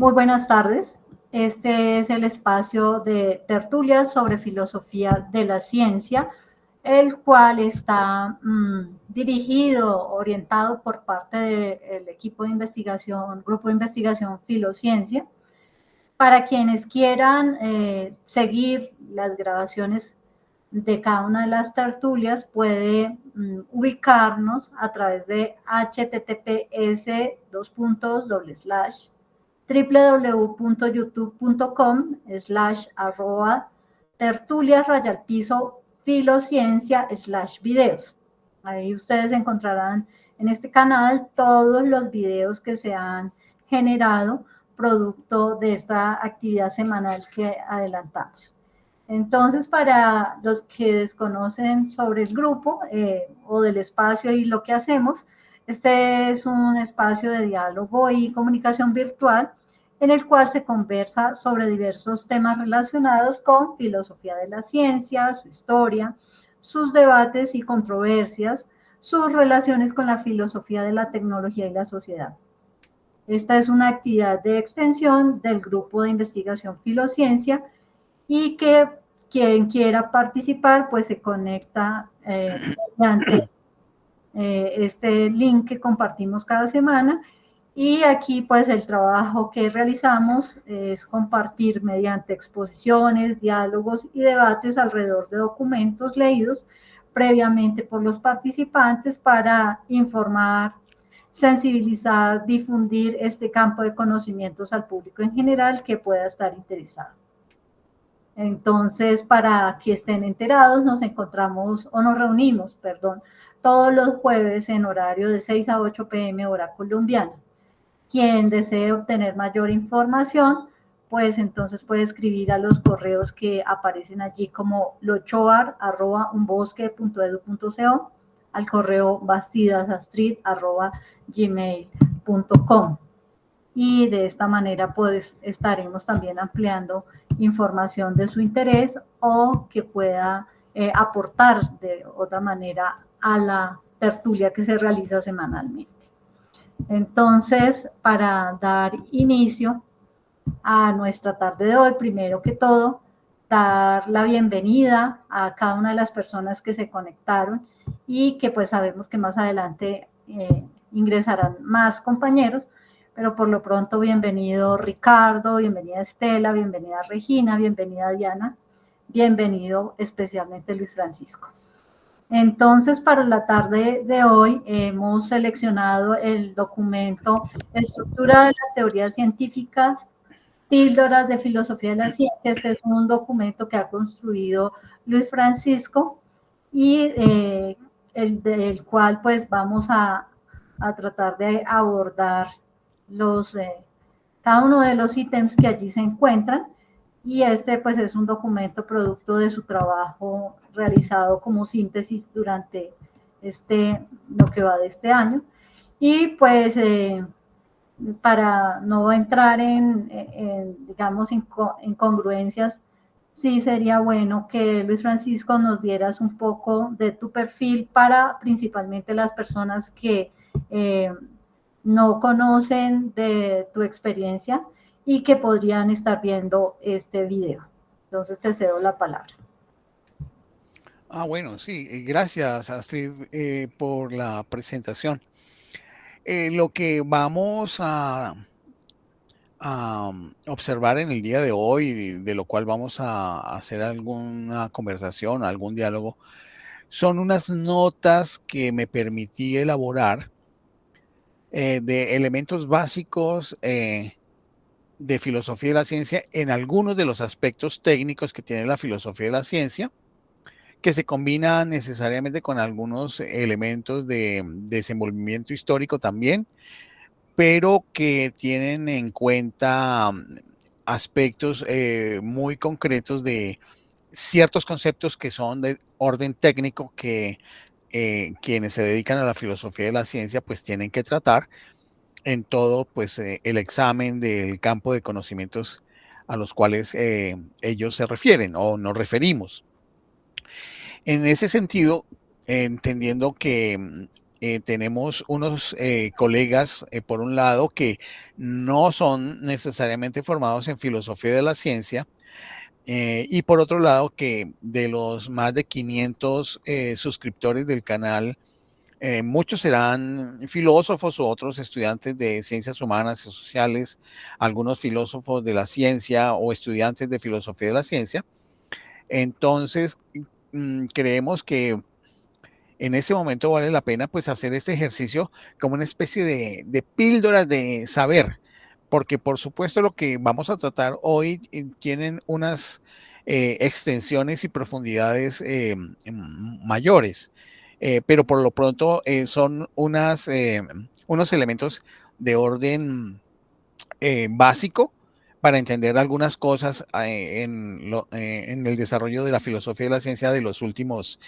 Muy buenas tardes. Este es el espacio de tertulias sobre filosofía de la ciencia, el cual está dirigido, orientado por parte del equipo de investigación, grupo de investigación Filociencia. Para quienes quieran seguir las grabaciones de cada una de las tertulias, puede ubicarnos a través de https://www.youtube.com/tertulias_filociencia/videos. Ahí ustedes encontrarán en este canal todos los videos que se han generado producto de esta actividad semanal que adelantamos. Entonces, para los que desconocen sobre el grupo o del espacio y lo que hacemos, este es un espacio de diálogo y comunicación virtual en el cual se conversa sobre diversos temas relacionados con filosofía de la ciencia, su historia, sus debates y controversias, sus relaciones con la filosofía de la tecnología y la sociedad. Esta es una actividad de extensión del grupo de investigación Filociencia y que quien quiera participar pues se conecta mediante este link que compartimos cada semana, y aquí pues el trabajo que realizamos es compartir mediante exposiciones, diálogos y debates alrededor de documentos leídos previamente por los participantes para informar, sensibilizar, difundir este campo de conocimientos al público en general que pueda estar interesado. Entonces, para que estén enterados, nos reunimos, todos los jueves en horario de 6 a 8 p.m. hora colombiana. Quien desee obtener mayor información, pues entonces puede escribir a los correos que aparecen allí como lochoar@unbosque.edu.co, al correo bastidasastrid@gmail.com. Y de esta manera pues estaremos también ampliando información de su interés o que pueda aportar de otra manera a la tertulia que se realiza semanalmente. Entonces, para dar inicio a nuestra tarde de hoy, primero que todo, dar la bienvenida a cada una de las personas que se conectaron y que pues sabemos que más adelante ingresarán más compañeros, pero por lo pronto bienvenido Ricardo, bienvenida Estela, bienvenida Regina, bienvenida Diana, bienvenido especialmente Luis Francisco. Entonces, para la tarde de hoy hemos seleccionado el documento Estructura de las teorías científicas, píldoras de filosofía de la ciencia. Este es un documento que ha construido Luis Francisco y del cual pues vamos a tratar de abordar cada uno de los ítems que allí se encuentran, y este pues es un documento producto de su trabajo realizado como síntesis durante lo que va de este año. Y pues para no entrar digamos, incongruencias, sí sería bueno que Luis Francisco nos dieras un poco de tu perfil para principalmente las personas que no conocen de tu experiencia y que podrían estar viendo este video. Entonces te cedo la palabra. Bueno, sí, gracias Astrid por la presentación. Lo que vamos a observar en el día de hoy, de lo cual vamos a hacer alguna conversación, algún diálogo, son unas notas que me permití elaborar de elementos básicos de filosofía de la ciencia en algunos de los aspectos técnicos que tiene la filosofía de la ciencia, que se combinan necesariamente con algunos elementos de desenvolvimiento histórico también, pero que tienen en cuenta aspectos muy concretos de ciertos conceptos que son de orden técnico que quienes se dedican a la filosofía de la ciencia pues tienen que tratar en todo pues el examen del campo de conocimientos a los cuales ellos se refieren o nos referimos. En ese sentido, entendiendo que tenemos unos colegas, por un lado, que no son necesariamente formados en filosofía de la ciencia, y por otro lado, que de los más de 500 suscriptores del canal, muchos serán filósofos o otros estudiantes de ciencias humanas y sociales, algunos filósofos de la ciencia o estudiantes de filosofía de la ciencia. Entonces, creemos que en ese momento vale la pena pues hacer este ejercicio como una especie de píldoras de saber, porque por supuesto lo que vamos a tratar hoy tienen unas extensiones y profundidades mayores, pero por lo pronto son unos elementos de orden básico para entender algunas cosas en el desarrollo de la filosofía de la ciencia de los últimos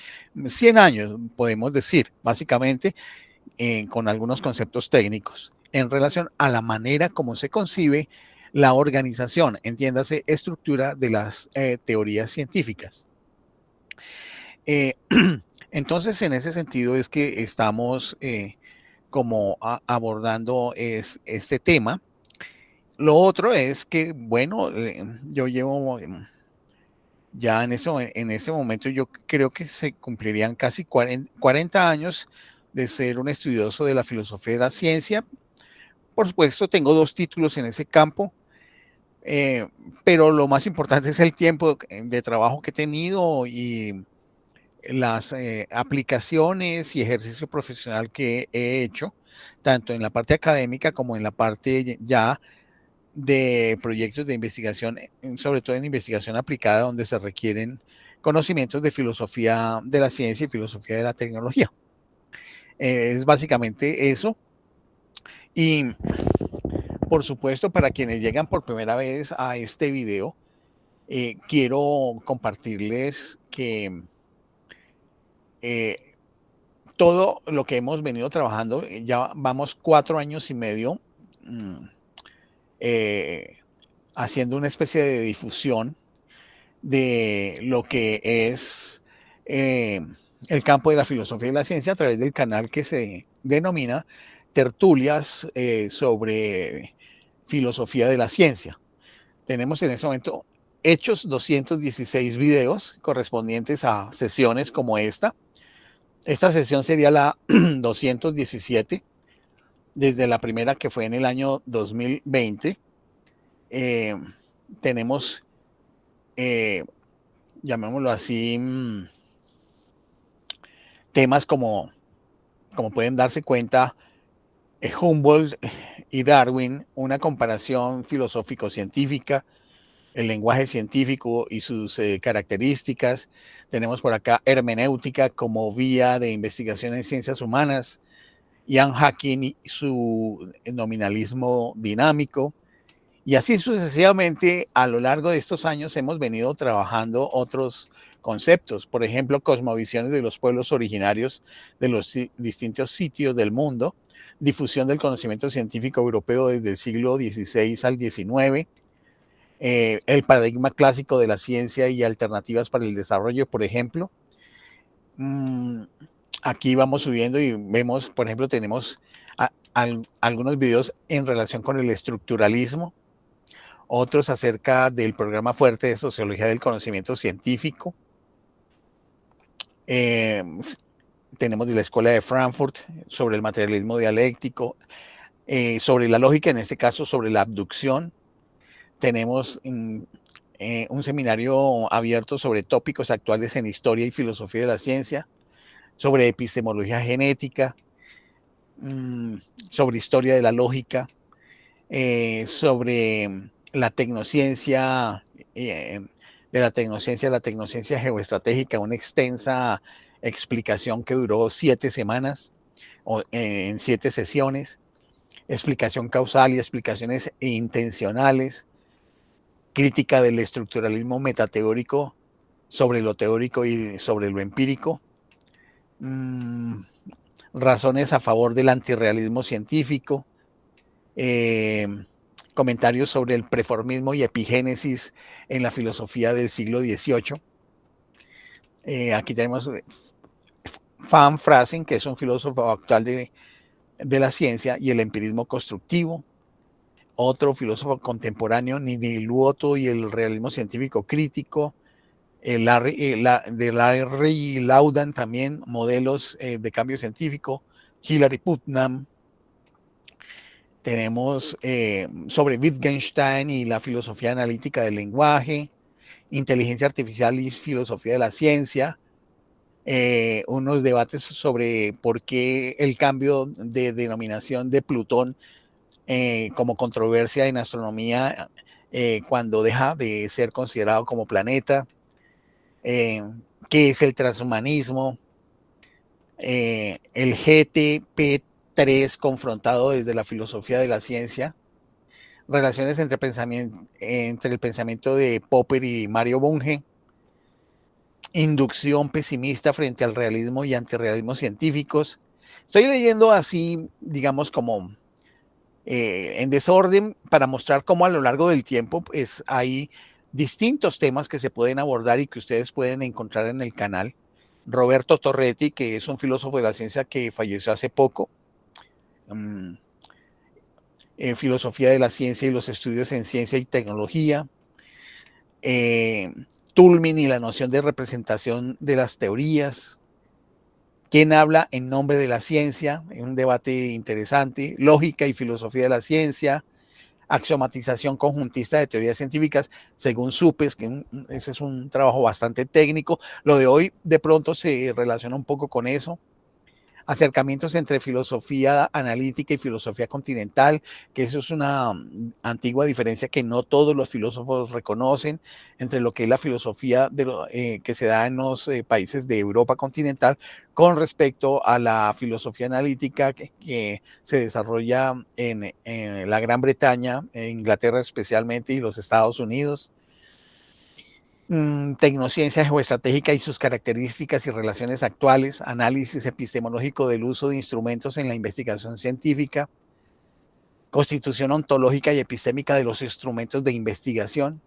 100 años, podemos decir, básicamente, con algunos conceptos técnicos en relación a la manera como se concibe la organización, entiéndase, estructura de las teorías científicas. Entonces, en ese sentido es que estamos como abordando este tema. Lo otro es que, bueno, yo llevo ya en ese momento, yo creo que se cumplirían casi 40 años de ser un estudioso de la filosofía de la ciencia. Por supuesto, tengo 2 títulos en ese campo, pero lo más importante es el tiempo de trabajo que he tenido y las aplicaciones y ejercicio profesional que he hecho, tanto en la parte académica como en la parte ya de proyectos de investigación, sobre todo en investigación aplicada, donde se requieren conocimientos de filosofía de la ciencia y filosofía de la tecnología. Es básicamente eso. Y por supuesto, para quienes llegan por primera vez a este video, quiero compartirles que todo lo que hemos venido trabajando, ya vamos 4 años y medio haciendo una especie de difusión de lo que es el campo de la filosofía y la ciencia a través del canal que se denomina Tertulias sobre Filosofía de la Ciencia. Tenemos en este momento hechos 216 videos correspondientes a sesiones como esta. Esta sesión sería la 217, desde la primera que fue en el año 2020. Tenemos llamémoslo así, temas como pueden darse cuenta, Humboldt y Darwin, una comparación filosófico-científica, el lenguaje científico y sus características. Tenemos por acá hermenéutica como vía de investigación en ciencias humanas, Ian Hacking y su nominalismo dinámico. Y así sucesivamente, a lo largo de estos años hemos venido trabajando otros conceptos, por ejemplo, cosmovisiones de los pueblos originarios de los distintos sitios del mundo, difusión del conocimiento científico europeo desde el siglo XVI al XIX, el paradigma clásico de la ciencia y alternativas para el desarrollo, por ejemplo. Aquí vamos subiendo y vemos, por ejemplo, tenemos algunos videos en relación con el estructuralismo, otros acerca del programa fuerte de sociología del conocimiento científico. Tenemos de la Escuela de Frankfurt sobre el materialismo dialéctico, sobre la lógica, en este caso sobre la abducción. Tenemos un seminario abierto sobre tópicos actuales en historia y filosofía de la ciencia, sobre epistemología genética, sobre historia de la lógica, sobre la tecnociencia, de la tecnociencia geoestratégica, una extensa explicación que duró 7 semanas en 7 sesiones, explicación causal y explicaciones intencionales, crítica del estructuralismo metateórico sobre lo teórico y sobre lo empírico, razones a favor del antirrealismo científico, comentarios sobre el preformismo y epigénesis en la filosofía del siglo XVIII. Aquí tenemos Van Fraassen, que es un filósofo actual de la ciencia, y el empirismo constructivo. Otro filósofo contemporáneo, Nini Luoto y el realismo científico crítico. De Larry Laudan también, modelos de cambio científico. Hilary Putnam. Tenemos sobre Wittgenstein y la filosofía analítica del lenguaje, inteligencia artificial y filosofía de la ciencia. Unos debates sobre por qué el cambio de denominación de Plutón como controversia en astronomía cuando deja de ser considerado como planeta. ¿Qué es el transhumanismo? El GTP3 confrontado desde la filosofía de la ciencia. Relaciones entre el pensamiento de Popper y Mario Bunge. Inducción pesimista frente al realismo y antirrealismo científicos. Estoy leyendo así, digamos, como en desorden para mostrar cómo a lo largo del tiempo pues, hay distintos temas que se pueden abordar y que ustedes pueden encontrar en el canal. Roberto Torretti, que es un filósofo de la ciencia que falleció hace poco. Filosofía de la ciencia y los estudios en ciencia y tecnología. Toulmin y la noción de representación de las teorías. ¿Quién habla en nombre de la ciencia? Un debate interesante. Lógica y filosofía de la ciencia. Axiomatización conjuntista de teorías científicas, según Supes, que ese es un trabajo bastante técnico. Lo de hoy de pronto se relaciona un poco con eso. Acercamientos entre filosofía analítica y filosofía continental, que eso es una antigua diferencia que no todos los filósofos reconocen entre lo que es la filosofía que se da en los países de Europa continental con respecto a la filosofía analítica que se desarrolla en la Gran Bretaña, en Inglaterra especialmente y los Estados Unidos. Tecnociencia geoestratégica y sus características y relaciones actuales, análisis epistemológico del uso de instrumentos en la investigación científica, constitución ontológica y epistémica de los instrumentos de investigación,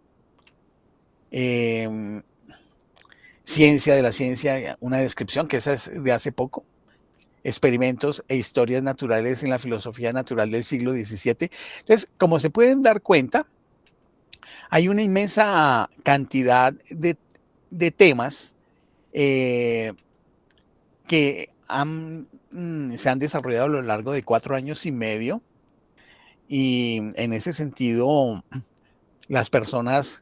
ciencia de la ciencia, una descripción que esa es de hace poco, experimentos e historias naturales en la filosofía natural del siglo XVII. Entonces, como se pueden dar cuenta, hay una inmensa cantidad de temas que se han desarrollado a lo largo de 4 años y medio y en ese sentido las personas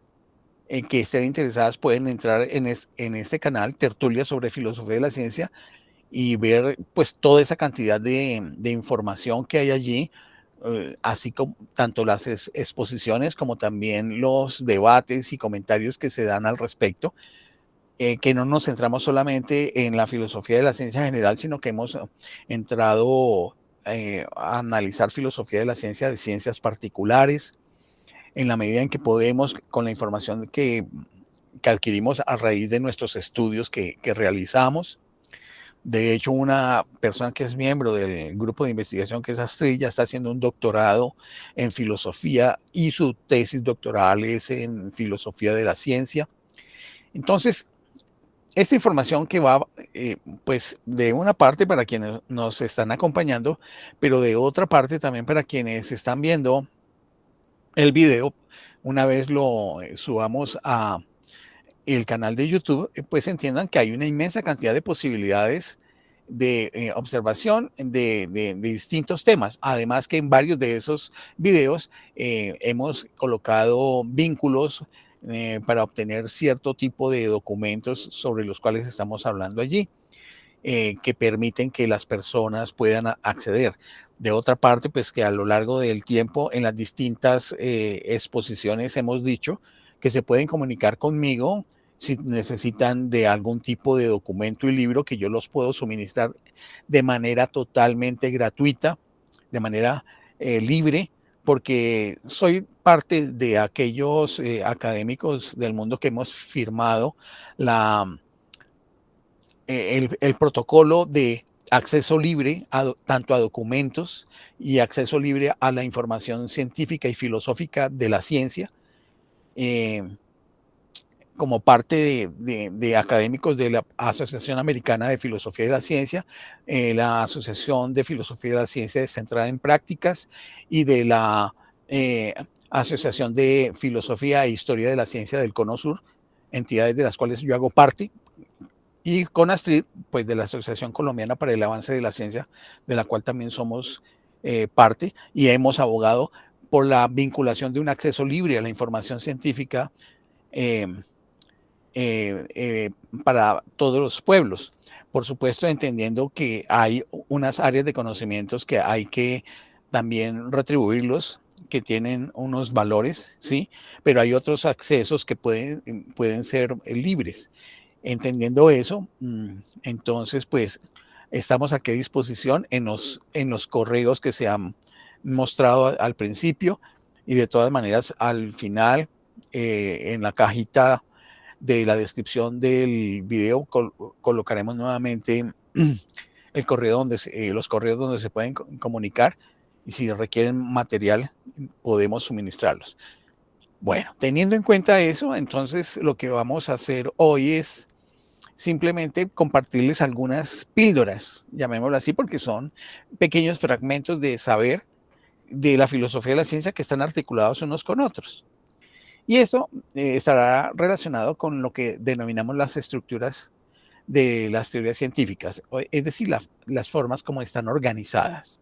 que estén interesadas pueden entrar en este canal Tertulia sobre Filosofía de la Ciencia y ver pues toda esa cantidad de información que hay allí, así como tanto las exposiciones como también los debates y comentarios que se dan al respecto. Que no nos centramos solamente en la filosofía de la ciencia general, sino que hemos entrado a analizar filosofía de la ciencia de ciencias particulares, en la medida en que podemos, con la información que adquirimos a raíz de nuestros estudios que realizamos. De hecho, una persona que es miembro del grupo de investigación, que es Astrid, ya está haciendo un doctorado en filosofía y su tesis doctoral es en filosofía de la ciencia. Entonces, esta información que va, pues, de una parte para quienes nos están acompañando, pero de otra parte también para quienes están viendo el video, una vez lo subamos a el canal de YouTube, pues entiendan que hay una inmensa cantidad de posibilidades de observación de distintos temas. Además que en varios de esos videos hemos colocado vínculos para obtener cierto tipo de documentos sobre los cuales estamos hablando allí, que permiten que las personas puedan acceder. De otra parte, pues que a lo largo del tiempo en las distintas exposiciones hemos dicho que se pueden comunicar conmigo si necesitan de algún tipo de documento y libro que yo los puedo suministrar de manera totalmente gratuita, de manera libre, porque soy parte de aquellos académicos del mundo que hemos firmado el protocolo de acceso libre tanto a documentos y acceso libre a la información científica y filosófica de la ciencia, como parte de académicos de la Asociación Americana de Filosofía de la Ciencia, la Asociación de Filosofía de la Ciencia Centrada en Prácticas y de la Asociación de Filosofía e Historia de la Ciencia del Cono Sur, entidades de las cuales yo hago parte, y con Astrid, pues de la Asociación Colombiana para el Avance de la Ciencia, de la cual también somos parte, y hemos abogado por la vinculación de un acceso libre a la información científica eh, para todos los pueblos. Por supuesto, entendiendo que hay unas áreas de conocimientos que hay que también retribuirlos, que tienen unos valores, ¿sí? Pero hay otros accesos que pueden ser libres. Entendiendo eso, entonces, pues, estamos aquí a disposición en los correos que se han mostrado al principio, y de todas maneras, al final, en la cajita de la descripción del video colocaremos nuevamente el correo los correos donde se pueden comunicar, y si requieren material podemos suministrarlos. Bueno, teniendo en cuenta eso, entonces lo que vamos a hacer hoy es simplemente compartirles algunas píldoras, llamémoslo así, porque son pequeños fragmentos de saber de la filosofía de la ciencia que están articulados unos con otros. Y esto estará relacionado con lo que denominamos las estructuras de las teorías científicas, es decir, las formas como están organizadas.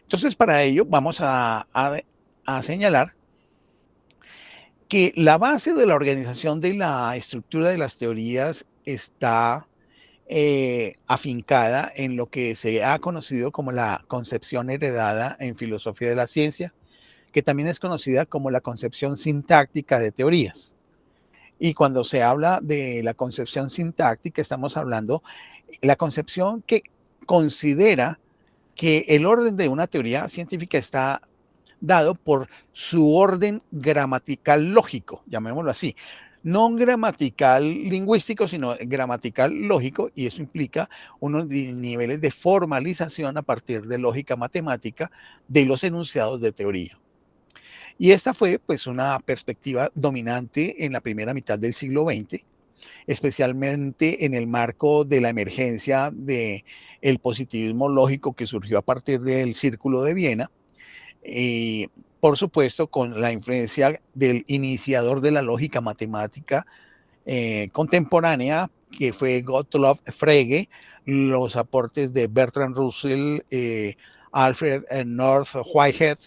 Entonces, para ello vamos a señalar que la base de la organización de la estructura de las teorías está afincada en lo que se ha conocido como la concepción heredada en filosofía de la ciencia, que también es conocida como la concepción sintáctica de teorías. Y cuando se habla de la concepción sintáctica, estamos hablando de la concepción que considera que el orden de una teoría científica está dado por su orden gramatical lógico, llamémoslo así. No gramatical lingüístico, sino gramatical lógico, y eso implica unos niveles de formalización a partir de lógica matemática de los enunciados de teoría. Y esta fue pues una perspectiva dominante en la primera mitad del siglo XX, especialmente en el marco de la emergencia del positivismo lógico que surgió a partir del Círculo de Viena, y por supuesto con la influencia del iniciador de la lógica matemática contemporánea, que fue Gottlob Frege, los aportes de Bertrand Russell, Alfred North Whitehead,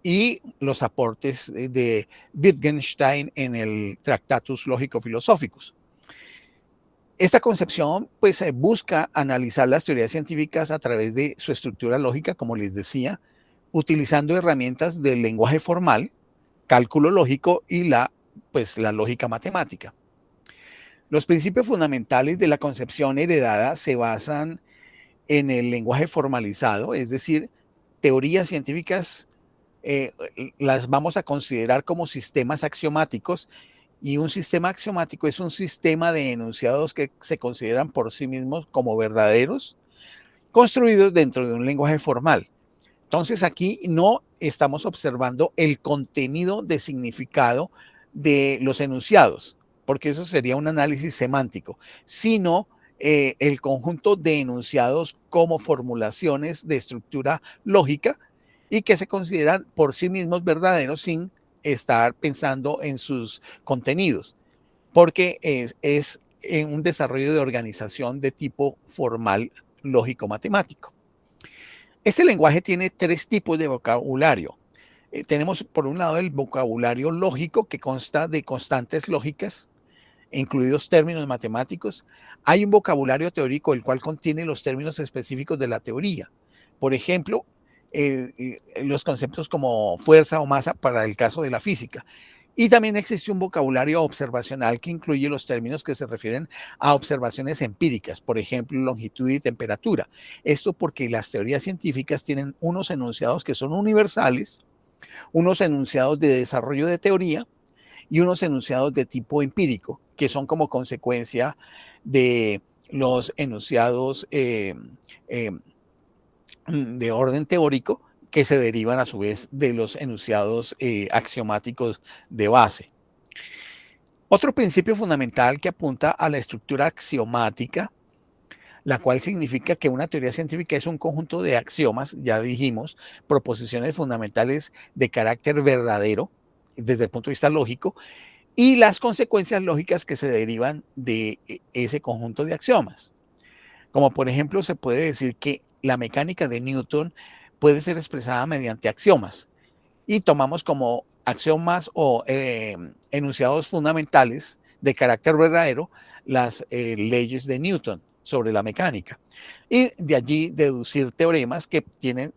y los aportes de Wittgenstein en el Tractatus Lógico-Filosóficos. Esta concepción pues busca analizar las teorías científicas a través de su estructura lógica, como les decía, utilizando herramientas del lenguaje formal, cálculo lógico y la lógica matemática. Los principios fundamentales de la concepción heredada se basan en el lenguaje formalizado, es decir, teorías científicas las vamos a considerar como sistemas axiomáticos, y un sistema axiomático es un sistema de enunciados que se consideran por sí mismos como verdaderos, construidos dentro de un lenguaje formal. Entonces aquí no estamos observando el contenido de significado de los enunciados, porque eso sería un análisis semántico, sino el conjunto de enunciados como formulaciones de estructura lógica y que se consideran por sí mismos verdaderos sin estar pensando en sus contenidos, porque es un desarrollo de organización de tipo formal lógico-matemático. Este lenguaje tiene tres tipos de vocabulario. Tenemos por un lado el vocabulario lógico, que consta de constantes lógicas, incluidos términos matemáticos. Hay un vocabulario teórico, el cual contiene los términos específicos de la teoría. Por ejemplo, los conceptos como fuerza o masa para el caso de la física. Y también existe un vocabulario observacional que incluye los términos que se refieren a observaciones empíricas, por ejemplo, longitud y temperatura. Esto porque las teorías científicas tienen unos enunciados que son universales, unos enunciados de desarrollo de teoría y unos enunciados de tipo empírico, que son como consecuencia de los enunciados de orden teórico, que se derivan a su vez de los enunciados axiomáticos de base. Otro principio fundamental que apunta a la estructura axiomática, la cual significa que una teoría científica es un conjunto de axiomas, ya dijimos, proposiciones fundamentales de carácter verdadero desde el punto de vista lógico, y las consecuencias lógicas que se derivan de ese conjunto de axiomas. Como por ejemplo, se puede decir que la mecánica de Newton puede ser expresada mediante axiomas, y tomamos como axiomas o enunciados fundamentales de carácter verdadero las leyes de Newton sobre la mecánica. Y de allí deducir teoremas que tienen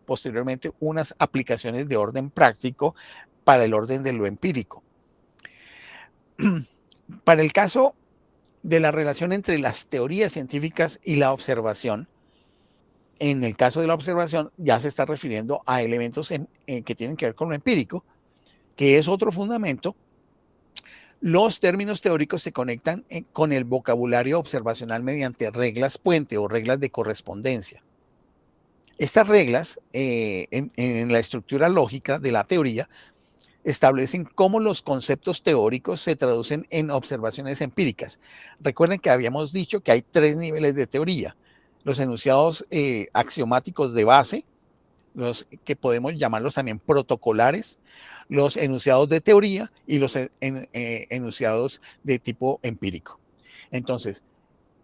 posteriormente unas aplicaciones de orden práctico para el orden de lo empírico. Para el caso de la relación entre las teorías científicas y la observación, en el caso de la observación ya se está refiriendo a elementos que tienen que ver con lo empírico, que es otro fundamento. Los términos teóricos se conectan con el vocabulario observacional mediante reglas puente o reglas de correspondencia. Estas reglas, en la estructura lógica de la teoría, establecen cómo los conceptos teóricos se traducen en observaciones empíricas. Recuerden que habíamos dicho que hay 3 niveles de teoría: los enunciados axiomáticos de base, los que podemos llamarlos también protocolares, los enunciados de teoría y los enunciados de tipo empírico. Entonces,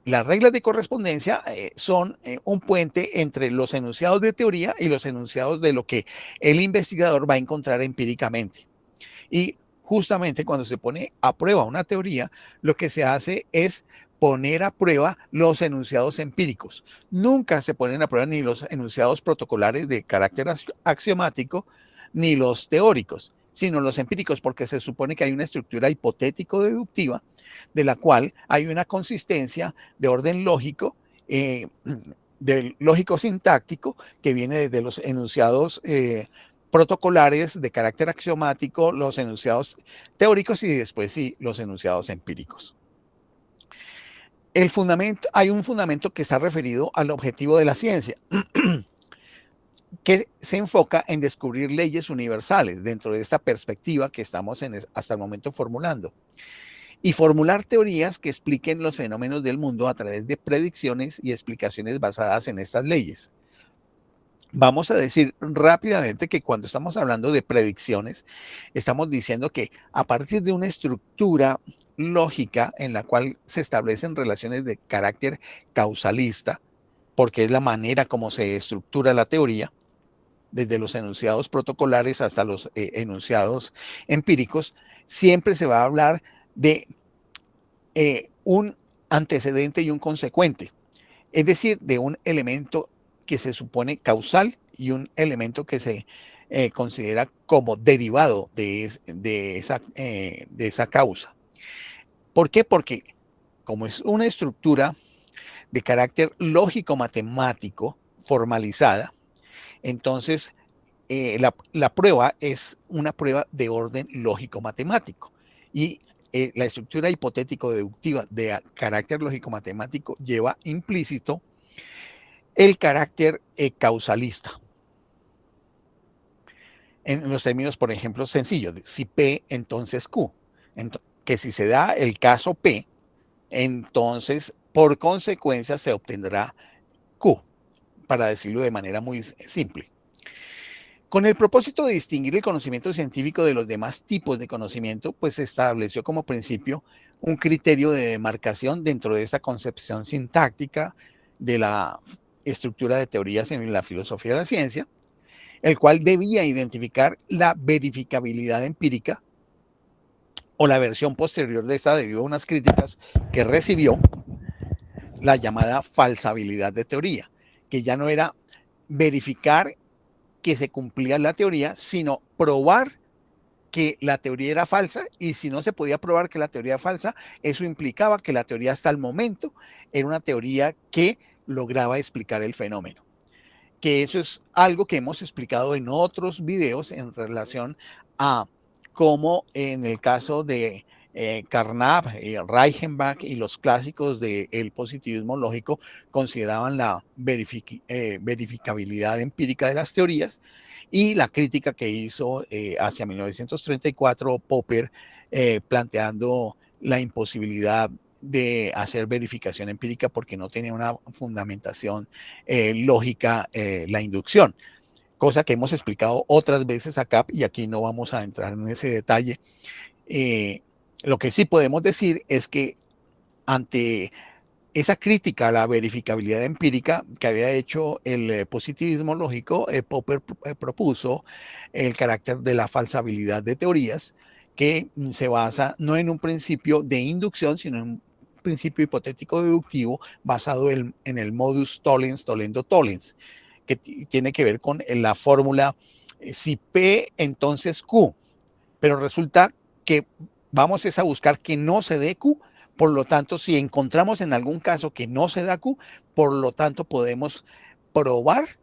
las reglas de correspondencia son un puente entre los enunciados de teoría y los enunciados de lo que el investigador va a encontrar empíricamente. Y justamente cuando se pone a prueba una teoría, lo que se hace es poner a prueba los enunciados empíricos. Nunca se ponen a prueba ni los enunciados protocolares de carácter axiomático, ni los teóricos, sino los empíricos, porque se supone que hay una estructura hipotético-deductiva de la cual hay una consistencia de orden lógico, del lógico sintáctico, que viene desde los enunciados protocolares de carácter axiomático, los enunciados teóricos y después sí los enunciados empíricos. Hay un fundamento que está referido al objetivo de la ciencia, que se enfoca en descubrir leyes universales dentro de esta perspectiva que estamos hasta el momento formulando, y formular teorías que expliquen los fenómenos del mundo a través de predicciones y explicaciones basadas en estas leyes. Vamos a decir rápidamente que cuando estamos hablando de predicciones, estamos diciendo que a partir de una estructura lógica en la cual se establecen relaciones de carácter causalista, porque es la manera como se estructura la teoría, desde los enunciados protocolares hasta los enunciados empíricos, siempre se va a hablar de un antecedente y un consecuente, es decir, de un elemento que se supone causal y un elemento que se considera como derivado de esa causa. ¿Por qué? Porque como es una estructura de carácter lógico-matemático formalizada, entonces la prueba es una prueba de orden lógico-matemático. Y la estructura hipotético-deductiva de carácter lógico-matemático lleva implícito el carácter causalista. En los términos, por ejemplo, sencillos, si P, entonces Q. Que si se da el caso P, entonces por consecuencia se obtendrá Q, para decirlo de manera muy simple. Con el propósito de distinguir el conocimiento científico de los demás tipos de conocimiento, pues se estableció como principio un criterio de demarcación dentro de esta concepción sintáctica de la estructura de teorías en la filosofía de la ciencia, el cual debía identificar la verificabilidad empírica o la versión posterior de esta debido a unas críticas que recibió, la llamada falsabilidad de teoría, que ya no era verificar que se cumplía la teoría, sino probar que la teoría era falsa, y si no se podía probar que la teoría era falsa, eso implicaba que la teoría hasta el momento era una teoría que lograba explicar el fenómeno. Que eso es algo que hemos explicado en otros videos en relación a cómo en el caso de Carnap, Reichenbach y los clásicos del positivismo lógico consideraban la verificabilidad empírica de las teorías, y la crítica que hizo hacia 1934 Popper planteando la imposibilidad de hacer verificación empírica porque no tenía una fundamentación lógica la inducción, cosa que hemos explicado otras veces acá y aquí no vamos a entrar en ese detalle. Lo que sí podemos decir es que ante esa crítica a la verificabilidad empírica que había hecho el positivismo lógico, Popper propuso el carácter de la falsabilidad de teorías, que se basa no en un principio de inducción, sino en un principio hipotético deductivo basado en el modus tollens, tollendo tollens, que tiene que ver con la fórmula si P, entonces Q, pero resulta que vamos a buscar que no se dé Q. Por lo tanto, si encontramos en algún caso que no se da Q, por lo tanto podemos probar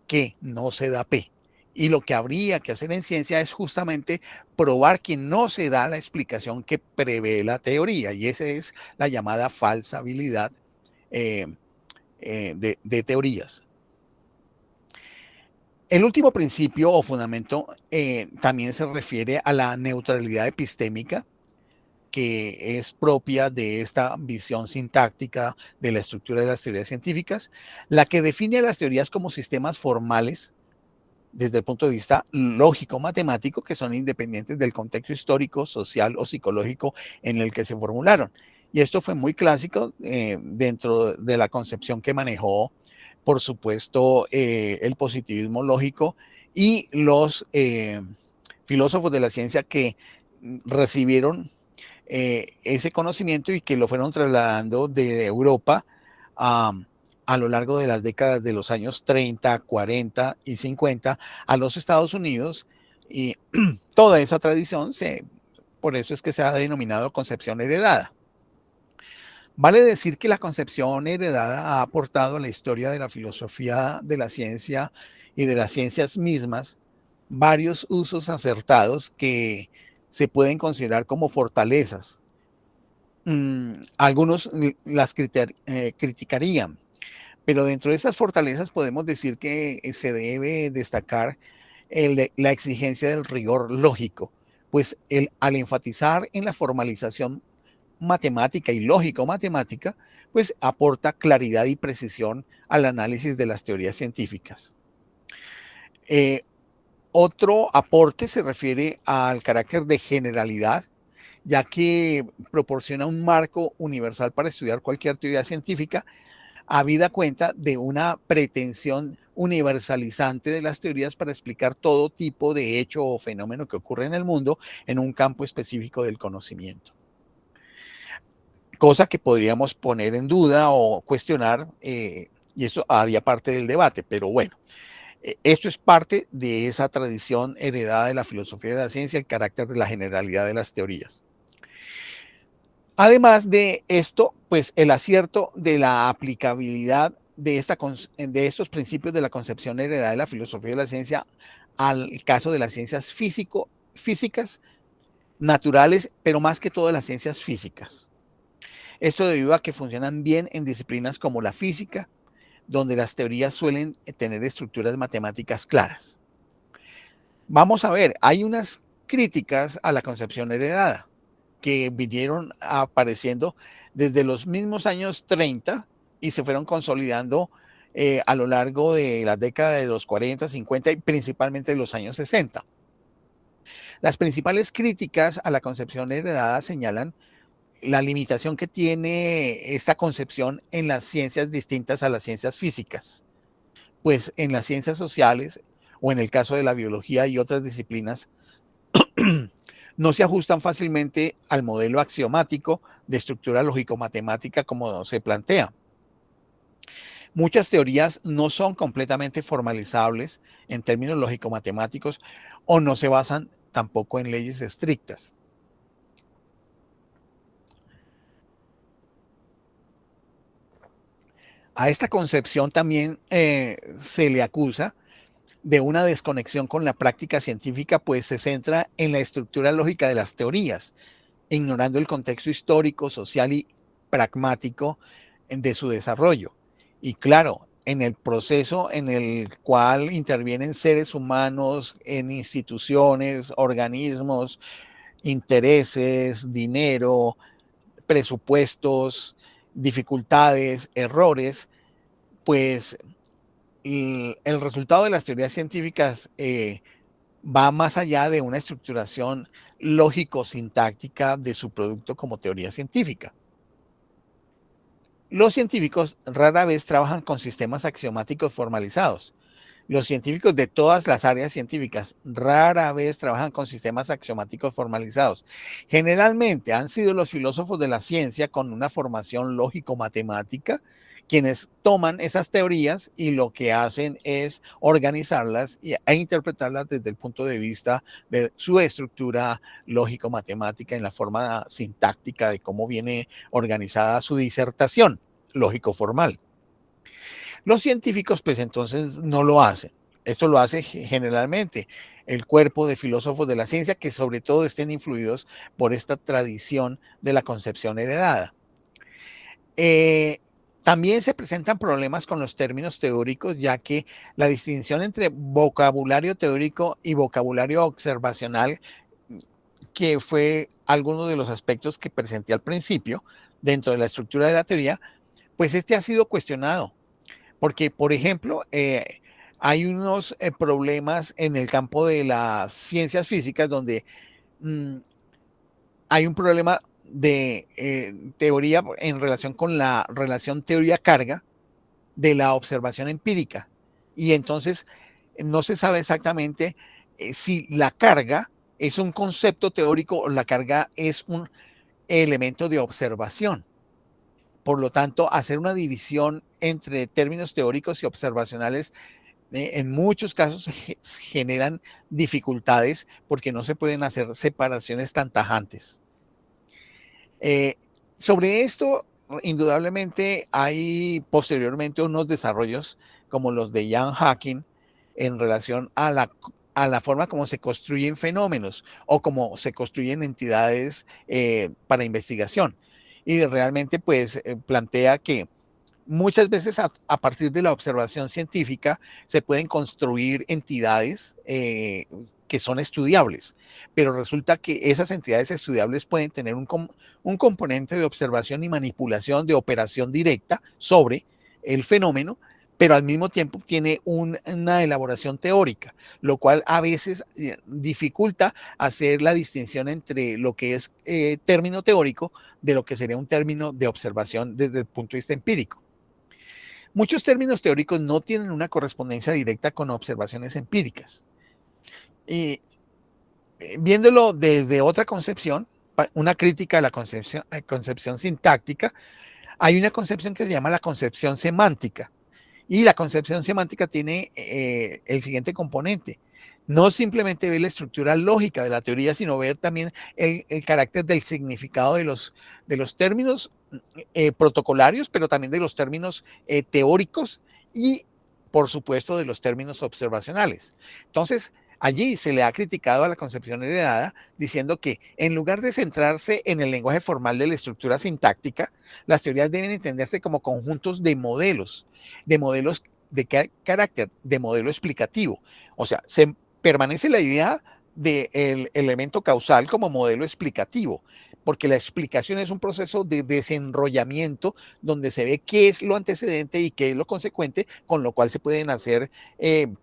que no se da P. Y lo que habría que hacer en ciencia es justamente probar que no se da la explicación que prevé la teoría. Y esa es la llamada falsabilidad de teorías. El último principio o fundamento también se refiere a la neutralidad epistémica, que es propia de esta visión sintáctica de la estructura de las teorías científicas, la que define a las teorías como sistemas formales desde el punto de vista lógico-matemático, que son independientes del contexto histórico, social o psicológico en el que se formularon. Y esto fue muy clásico dentro de la concepción que manejó, por supuesto, el positivismo lógico y los filósofos de la ciencia que recibieron ese conocimiento y que lo fueron trasladando de Europa a lo largo de las décadas de los años 30, 40 y 50 a los Estados Unidos, y toda esa tradición, por eso es que se ha denominado concepción heredada. Vale decir que la concepción heredada ha aportado a la historia de la filosofía de la ciencia y de las ciencias mismas varios usos acertados que se pueden considerar como fortalezas. Algunos las criticarían, pero dentro de esas fortalezas podemos decir que se debe destacar la exigencia del rigor lógico, pues al enfatizar en la formalización matemática y lógico-matemática, pues aporta claridad y precisión al análisis de las teorías científicas. Otro aporte se refiere al carácter de generalidad, ya que proporciona un marco universal para estudiar cualquier teoría científica, habida cuenta de una pretensión universalizante de las teorías para explicar todo tipo de hecho o fenómeno que ocurre en el mundo en un campo específico del conocimiento. Cosa que podríamos poner en duda o cuestionar, y eso haría parte del debate, pero bueno. Esto es parte de esa tradición heredada de la filosofía de la ciencia, el carácter de la generalidad de las teorías. Además de esto, pues el acierto de la aplicabilidad de estos principios de la concepción heredada de la filosofía de la ciencia al caso de las ciencias físicas, naturales, pero más que todo de las ciencias físicas. Esto debido a que funcionan bien en disciplinas como la física, donde las teorías suelen tener estructuras matemáticas claras. Vamos a ver, hay unas críticas a la concepción heredada que vinieron apareciendo desde los mismos años 30 y se fueron consolidando a lo largo de la década de los 40, 50 y principalmente de los años 60. Las principales críticas a la concepción heredada señalan la limitación que tiene esta concepción en las ciencias distintas a las ciencias físicas, pues en las ciencias sociales o en el caso de la biología y otras disciplinas no se ajustan fácilmente al modelo axiomático de estructura lógico-matemática como se plantea. Muchas teorías no son completamente formalizables en términos lógico-matemáticos o no se basan tampoco en leyes estrictas. A esta concepción también se le acusa de una desconexión con la práctica científica, pues se centra en la estructura lógica de las teorías, ignorando el contexto histórico, social y pragmático de su desarrollo. Y claro, en el proceso en el cual intervienen seres humanos en instituciones, organismos, intereses, dinero, presupuestos, dificultades, errores, pues el resultado de las teorías científicas va más allá de una estructuración lógico-sintáctica de su producto como teoría científica. Los científicos rara vez trabajan con sistemas axiomáticos formalizados. Los científicos de todas las áreas científicas rara vez trabajan con sistemas axiomáticos formalizados. Generalmente han sido los filósofos de la ciencia con una formación lógico-matemática quienes toman esas teorías y lo que hacen es organizarlas e interpretarlas desde el punto de vista de su estructura lógico-matemática en la forma sintáctica de cómo viene organizada su disertación lógico-formal. Los científicos, pues entonces no lo hacen. Esto lo hace generalmente el cuerpo de filósofos de la ciencia que sobre todo estén influidos por esta tradición de la concepción heredada. También se presentan problemas con los términos teóricos, ya que la distinción entre vocabulario teórico y vocabulario observacional, que fue alguno de los aspectos que presenté al principio dentro de la estructura de la teoría, pues este ha sido cuestionado. Porque, por ejemplo, hay unos problemas en el campo de las ciencias físicas donde hay un problema de teoría en relación con la relación teoría-carga de la observación empírica. Y entonces no se sabe exactamente si la carga es un concepto teórico o la carga es un elemento de observación. Por lo tanto, hacer una división entre términos teóricos y observacionales en muchos casos generan dificultades porque no se pueden hacer separaciones tan tajantes. Sobre esto, indudablemente, hay posteriormente unos desarrollos como los de Jan Hacking en relación a la forma como se construyen fenómenos o como se construyen entidades para investigación. Y realmente, pues, plantea que muchas veces a partir de la observación científica se pueden construir entidades que son estudiables, pero resulta que esas entidades estudiables pueden tener un componente de observación y manipulación de operación directa sobre el fenómeno, pero al mismo tiempo tiene una elaboración teórica, lo cual a veces dificulta hacer la distinción entre lo que es término teórico de lo que sería un término de observación desde el punto de vista empírico. Muchos términos teóricos no tienen una correspondencia directa con observaciones empíricas. Y viéndolo desde otra concepción, una crítica a la concepción sintáctica, hay una concepción que se llama la concepción semántica. Y la concepción semántica tiene el siguiente componente. No simplemente ver la estructura lógica de la teoría, sino ver también el carácter del significado de los términos protocolarios, pero también de los términos teóricos y, por supuesto, de los términos observacionales. Entonces, allí se le ha criticado a la concepción heredada diciendo que en lugar de centrarse en el lenguaje formal de la estructura sintáctica, las teorías deben entenderse como conjuntos de modelos de qué carácter, de modelo explicativo. O sea, se permanece la idea del elemento causal como modelo explicativo, porque la explicación es un proceso de desenrollamiento donde se ve qué es lo antecedente y qué es lo consecuente, con lo cual se pueden hacer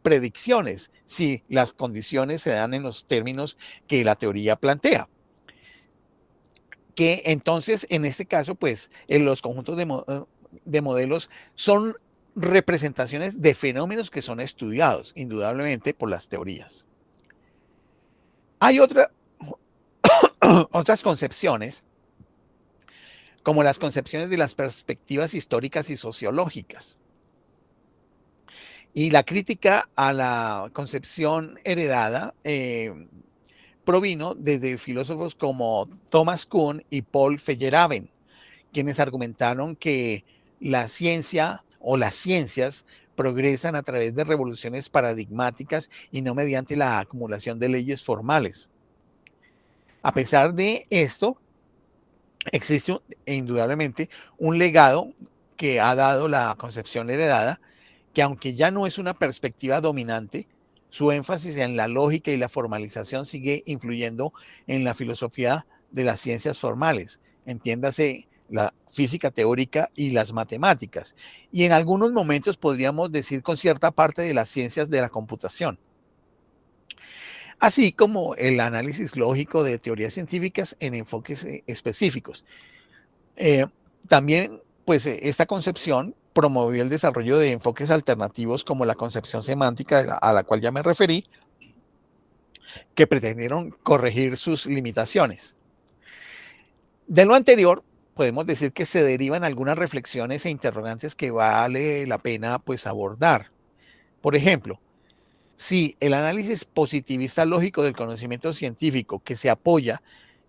predicciones si las condiciones se dan en los términos que la teoría plantea. Que entonces, en este caso, pues, en los conjuntos de modelos son representaciones de fenómenos que son estudiados, indudablemente, por las teorías. Hay otras concepciones, como las concepciones de las perspectivas históricas y sociológicas. Y la crítica a la concepción heredada provino desde filósofos como Thomas Kuhn y Paul Feyerabend, quienes argumentaron que la ciencia o las ciencias progresan a través de revoluciones paradigmáticas y no mediante la acumulación de leyes formales. A pesar de esto, existe indudablemente un legado que ha dado la concepción heredada, que aunque ya no es una perspectiva dominante, Su énfasis en la lógica y la formalización sigue influyendo en la filosofía de las ciencias formales, entiéndase la física teórica y las matemáticas, y en algunos momentos podríamos decir con cierta parte de las ciencias de la computación, así como el análisis lógico de teorías científicas en enfoques específicos. Eh, También, pues, esta concepción promovió el desarrollo de enfoques alternativos como la concepción semántica a la cual ya me referí, que pretendieron corregir sus limitaciones. De lo anterior, podemos decir que se derivan algunas reflexiones e interrogantes que vale la pena, pues, abordar. Por ejemplo, si el análisis positivista lógico del conocimiento científico, que se apoya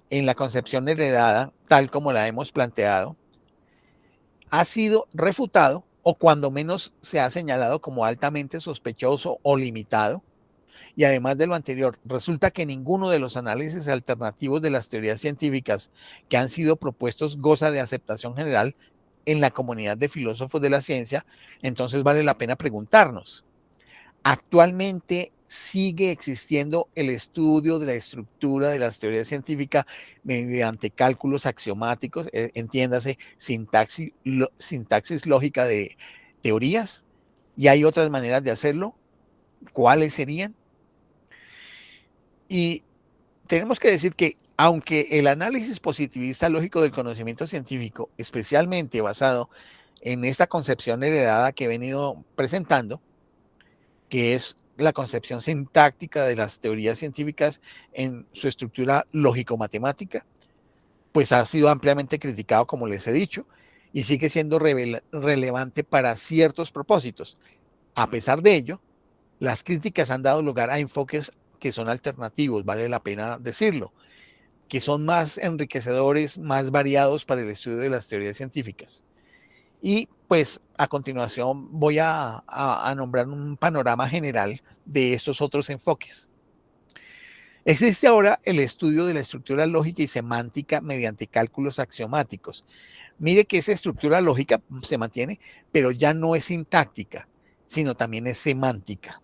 en la concepción heredada, tal como la hemos planteado, ha sido refutado o cuando menos se ha señalado como altamente sospechoso o limitado. Y además de lo anterior, resulta que ninguno de los análisis alternativos de las teorías científicas que han sido propuestos goza de aceptación general en la comunidad de filósofos de la ciencia. Entonces vale la pena preguntarnos, ¿actualmente sigue existiendo el estudio de la estructura de las teorías científicas mediante cálculos axiomáticos, entiéndase, sintaxis lógica de teorías? ¿Y hay otras maneras de hacerlo? ¿Cuáles serían? Y tenemos que decir que aunque el análisis positivista lógico del conocimiento científico, especialmente basado en esta concepción heredada que he venido presentando, que es la concepción sintáctica de las teorías científicas en su estructura lógico-matemática, pues ha sido ampliamente criticado, como les he dicho, y sigue siendo relevante para ciertos propósitos. A pesar de ello, las críticas han dado lugar a enfoques que son alternativos, vale la pena decirlo, que son más enriquecedores, más variados para el estudio de las teorías científicas. Y pues a continuación voy a nombrar un panorama general de estos otros enfoques. Existe ahora el estudio de la estructura lógica y semántica mediante cálculos axiomáticos. Mire que esa estructura lógica se mantiene, pero ya no es sintáctica, sino también es semántica.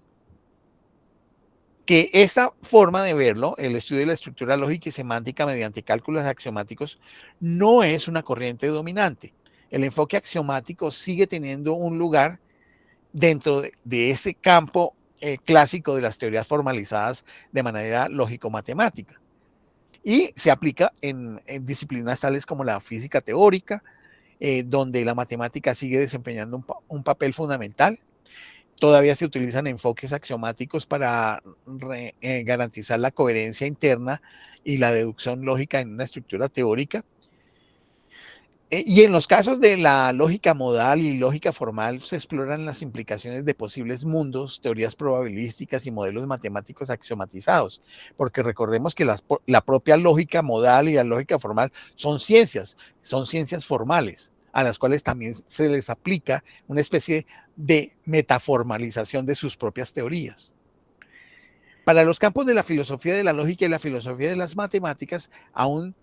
Que esta forma de verlo, el estudio de la estructura lógica y semántica mediante cálculos axiomáticos, no es una corriente dominante. El enfoque axiomático sigue teniendo un lugar dentro de este campo clásico de las teorías formalizadas de manera lógico-matemática. Y se aplica en disciplinas tales como la física teórica, donde la matemática sigue desempeñando un papel fundamental. Todavía se utilizan enfoques axiomáticos para garantizar la coherencia interna y la deducción lógica en una estructura teórica. Y en los casos de la lógica modal y lógica formal se exploran las implicaciones de posibles mundos, teorías probabilísticas y modelos matemáticos axiomatizados, porque recordemos que la propia lógica modal y la lógica formal son ciencias formales, a las cuales también se les aplica una especie de metaformalización de sus propias teorías. Para los campos de la filosofía de la lógica y la filosofía de las matemáticas, aún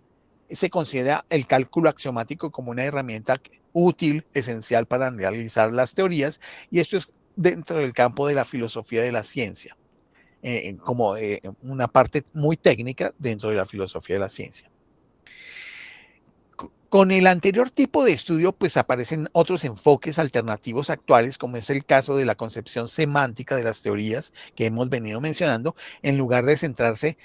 se considera el cálculo axiomático como una herramienta útil, esencial para analizar las teorías, y esto es dentro del campo de la filosofía de la ciencia, como una parte muy técnica dentro de la filosofía de la ciencia. Con el anterior tipo de estudio, pues aparecen otros enfoques alternativos actuales, como es el caso de la concepción semántica de las teorías que hemos venido mencionando, en lugar de centrarse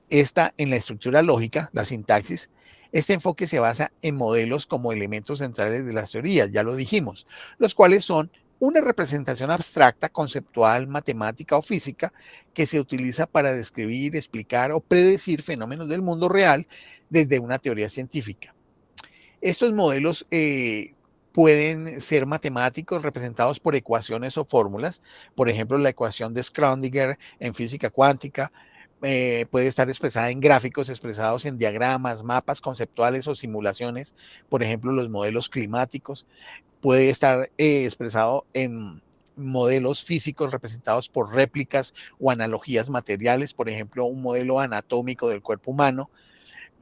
esta en la estructura lógica, la sintaxis. Este enfoque se basa en modelos como elementos centrales de las teorías, ya lo dijimos, los cuales son una representación abstracta, conceptual, matemática o física que se utiliza para describir, explicar o predecir fenómenos del mundo real desde una teoría científica. Estos modelos pueden ser matemáticos representados por ecuaciones o fórmulas, por ejemplo, la ecuación de Schrödinger en física cuántica, puede estar expresada en gráficos, expresados en diagramas, mapas conceptuales o simulaciones, por ejemplo, los modelos climáticos, puede estar expresado en modelos físicos representados por réplicas o analogías materiales, por ejemplo, un modelo anatómico del cuerpo humano,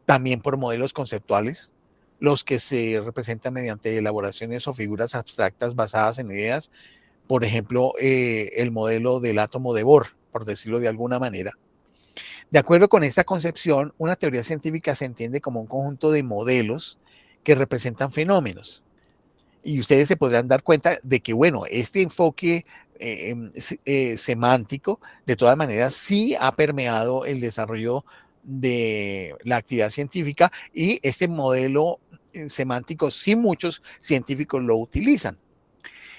también por modelos conceptuales, los que se representan mediante elaboraciones o figuras abstractas basadas en ideas, por ejemplo, el modelo del átomo de Bohr, por decirlo de alguna manera. De acuerdo con esta concepción, una teoría científica se entiende como un conjunto de modelos que representan fenómenos. Y ustedes se podrán dar cuenta de que, bueno, este enfoque semántico, de todas maneras, sí ha permeado el desarrollo de la actividad científica, y este modelo semántico sí muchos científicos lo utilizan.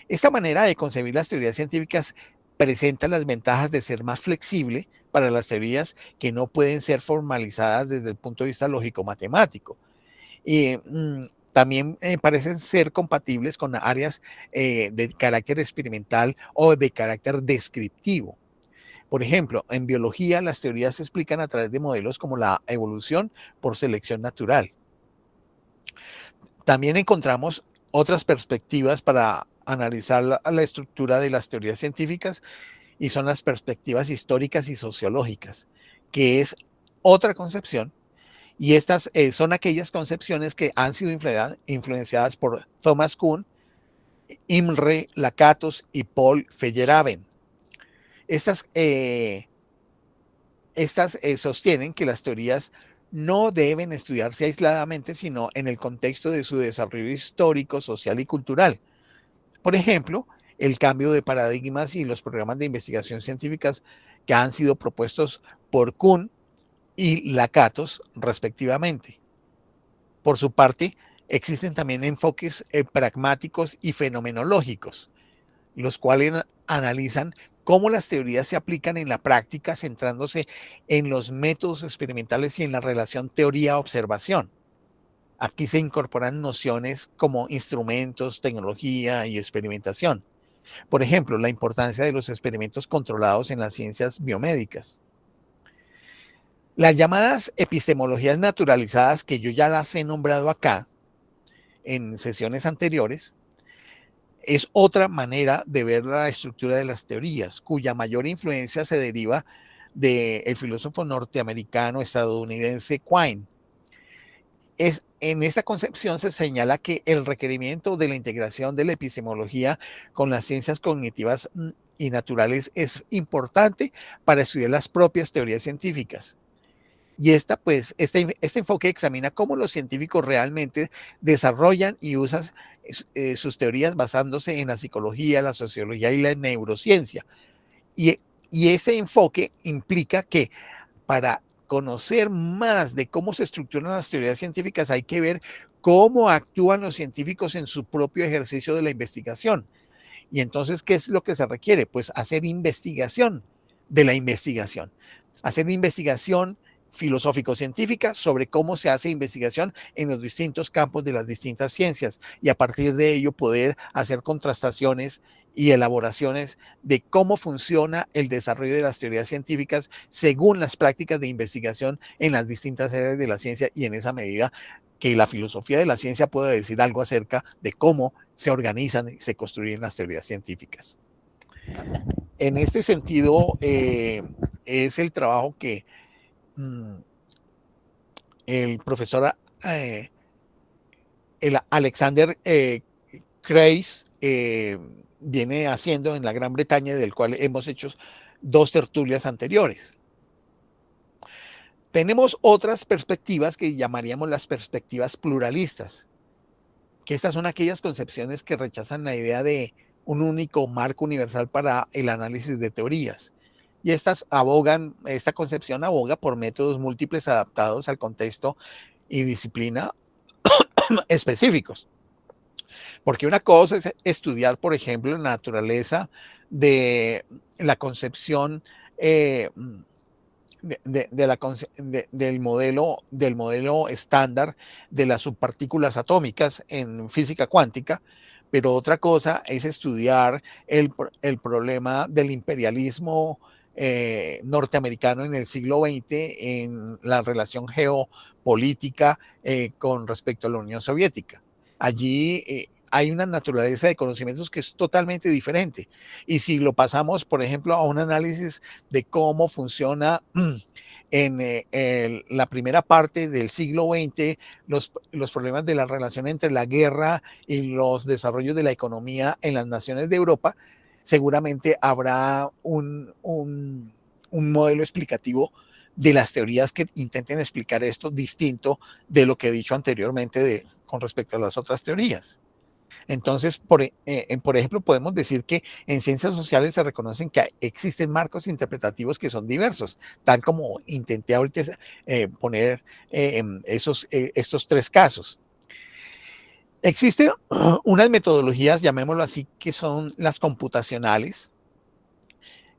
Esta manera de concebir las teorías científicas presenta las ventajas de ser más flexible para las teorías que no pueden ser formalizadas desde el punto de vista lógico-matemático. Y también parecen ser compatibles con áreas de carácter experimental o de carácter descriptivo. Por ejemplo, en biología las teorías se explican a través de modelos como la evolución por selección natural. También encontramos otras perspectivas para analizar la estructura de las teorías científicas, y son las perspectivas históricas y sociológicas, que es otra concepción. Y estas son aquellas concepciones que han sido influenciadas por Thomas Kuhn, Imre Lakatos y Paul Feyerabend. Estas sostienen que las teorías no deben estudiarse aisladamente, sino en el contexto de su desarrollo histórico, social y cultural. Por ejemplo, el cambio de paradigmas y los programas de investigación científicas que han sido propuestos por Kuhn y Lakatos, respectivamente. Por su parte, existen también enfoques pragmáticos y fenomenológicos, los cuales analizan cómo las teorías se aplican en la práctica, centrándose en los métodos experimentales y en la relación teoría-observación. Aquí se incorporan nociones como instrumentos, tecnología y experimentación. Por ejemplo, la importancia de los experimentos controlados en las ciencias biomédicas. Las llamadas epistemologías naturalizadas, que yo ya las he nombrado acá en sesiones anteriores, es otra manera de ver la estructura de las teorías, cuya mayor influencia se deriva del filósofo norteamericano estadounidense Quine. En esta concepción se señala que el requerimiento de la integración de la epistemología con las ciencias cognitivas y naturales es importante para estudiar las propias teorías científicas. Y este enfoque examina cómo los científicos realmente desarrollan y usan sus teorías basándose en la psicología, la sociología y la neurociencia. Y este enfoque implica que para conocer más de cómo se estructuran las teorías científicas hay que ver cómo actúan los científicos en su propio ejercicio de la investigación. Y entonces, ¿qué es lo que se requiere? Pues hacer investigación de la investigación. Hacer investigación filosófico-científica sobre cómo se hace investigación en los distintos campos de las distintas ciencias, y a partir de ello poder hacer contrastaciones y elaboraciones de cómo funciona el desarrollo de las teorías científicas según las prácticas de investigación en las distintas áreas de la ciencia, y en esa medida que la filosofía de la ciencia pueda decir algo acerca de cómo se organizan y se construyen las teorías científicas. En este sentido, es el trabajo que el profesor el Alexander Kreis viene haciendo en la Gran Bretaña, del cual hemos hecho 2 tertulias anteriores. Tenemos otras perspectivas que llamaríamos las perspectivas pluralistas, que estas son aquellas concepciones que rechazan la idea de un único marco universal para el análisis de teorías. Y esta concepción aboga por métodos múltiples adaptados al contexto y disciplina específicos. Porque una cosa es estudiar, por ejemplo, la naturaleza de la concepción del modelo estándar de las subpartículas atómicas en física cuántica, pero otra cosa es estudiar el problema del imperialismo norteamericano en el siglo XX en la relación geopolítica con respecto a la Unión Soviética. Allí hay una naturaleza de conocimientos que es totalmente diferente. Y si lo pasamos, por ejemplo, a un análisis de cómo funciona en la primera parte del siglo XX los problemas de la relación entre la guerra y los desarrollos de la economía en las naciones de Europa, seguramente habrá un modelo explicativo de las teorías que intenten explicar esto distinto de lo que he dicho anteriormente con respecto a las otras teorías. Entonces, por ejemplo, podemos decir que en ciencias sociales se reconocen que existen marcos interpretativos que son diversos, tal como intenté ahorita poner estos tres casos. Existen unas metodologías, llamémoslo así, que son las computacionales,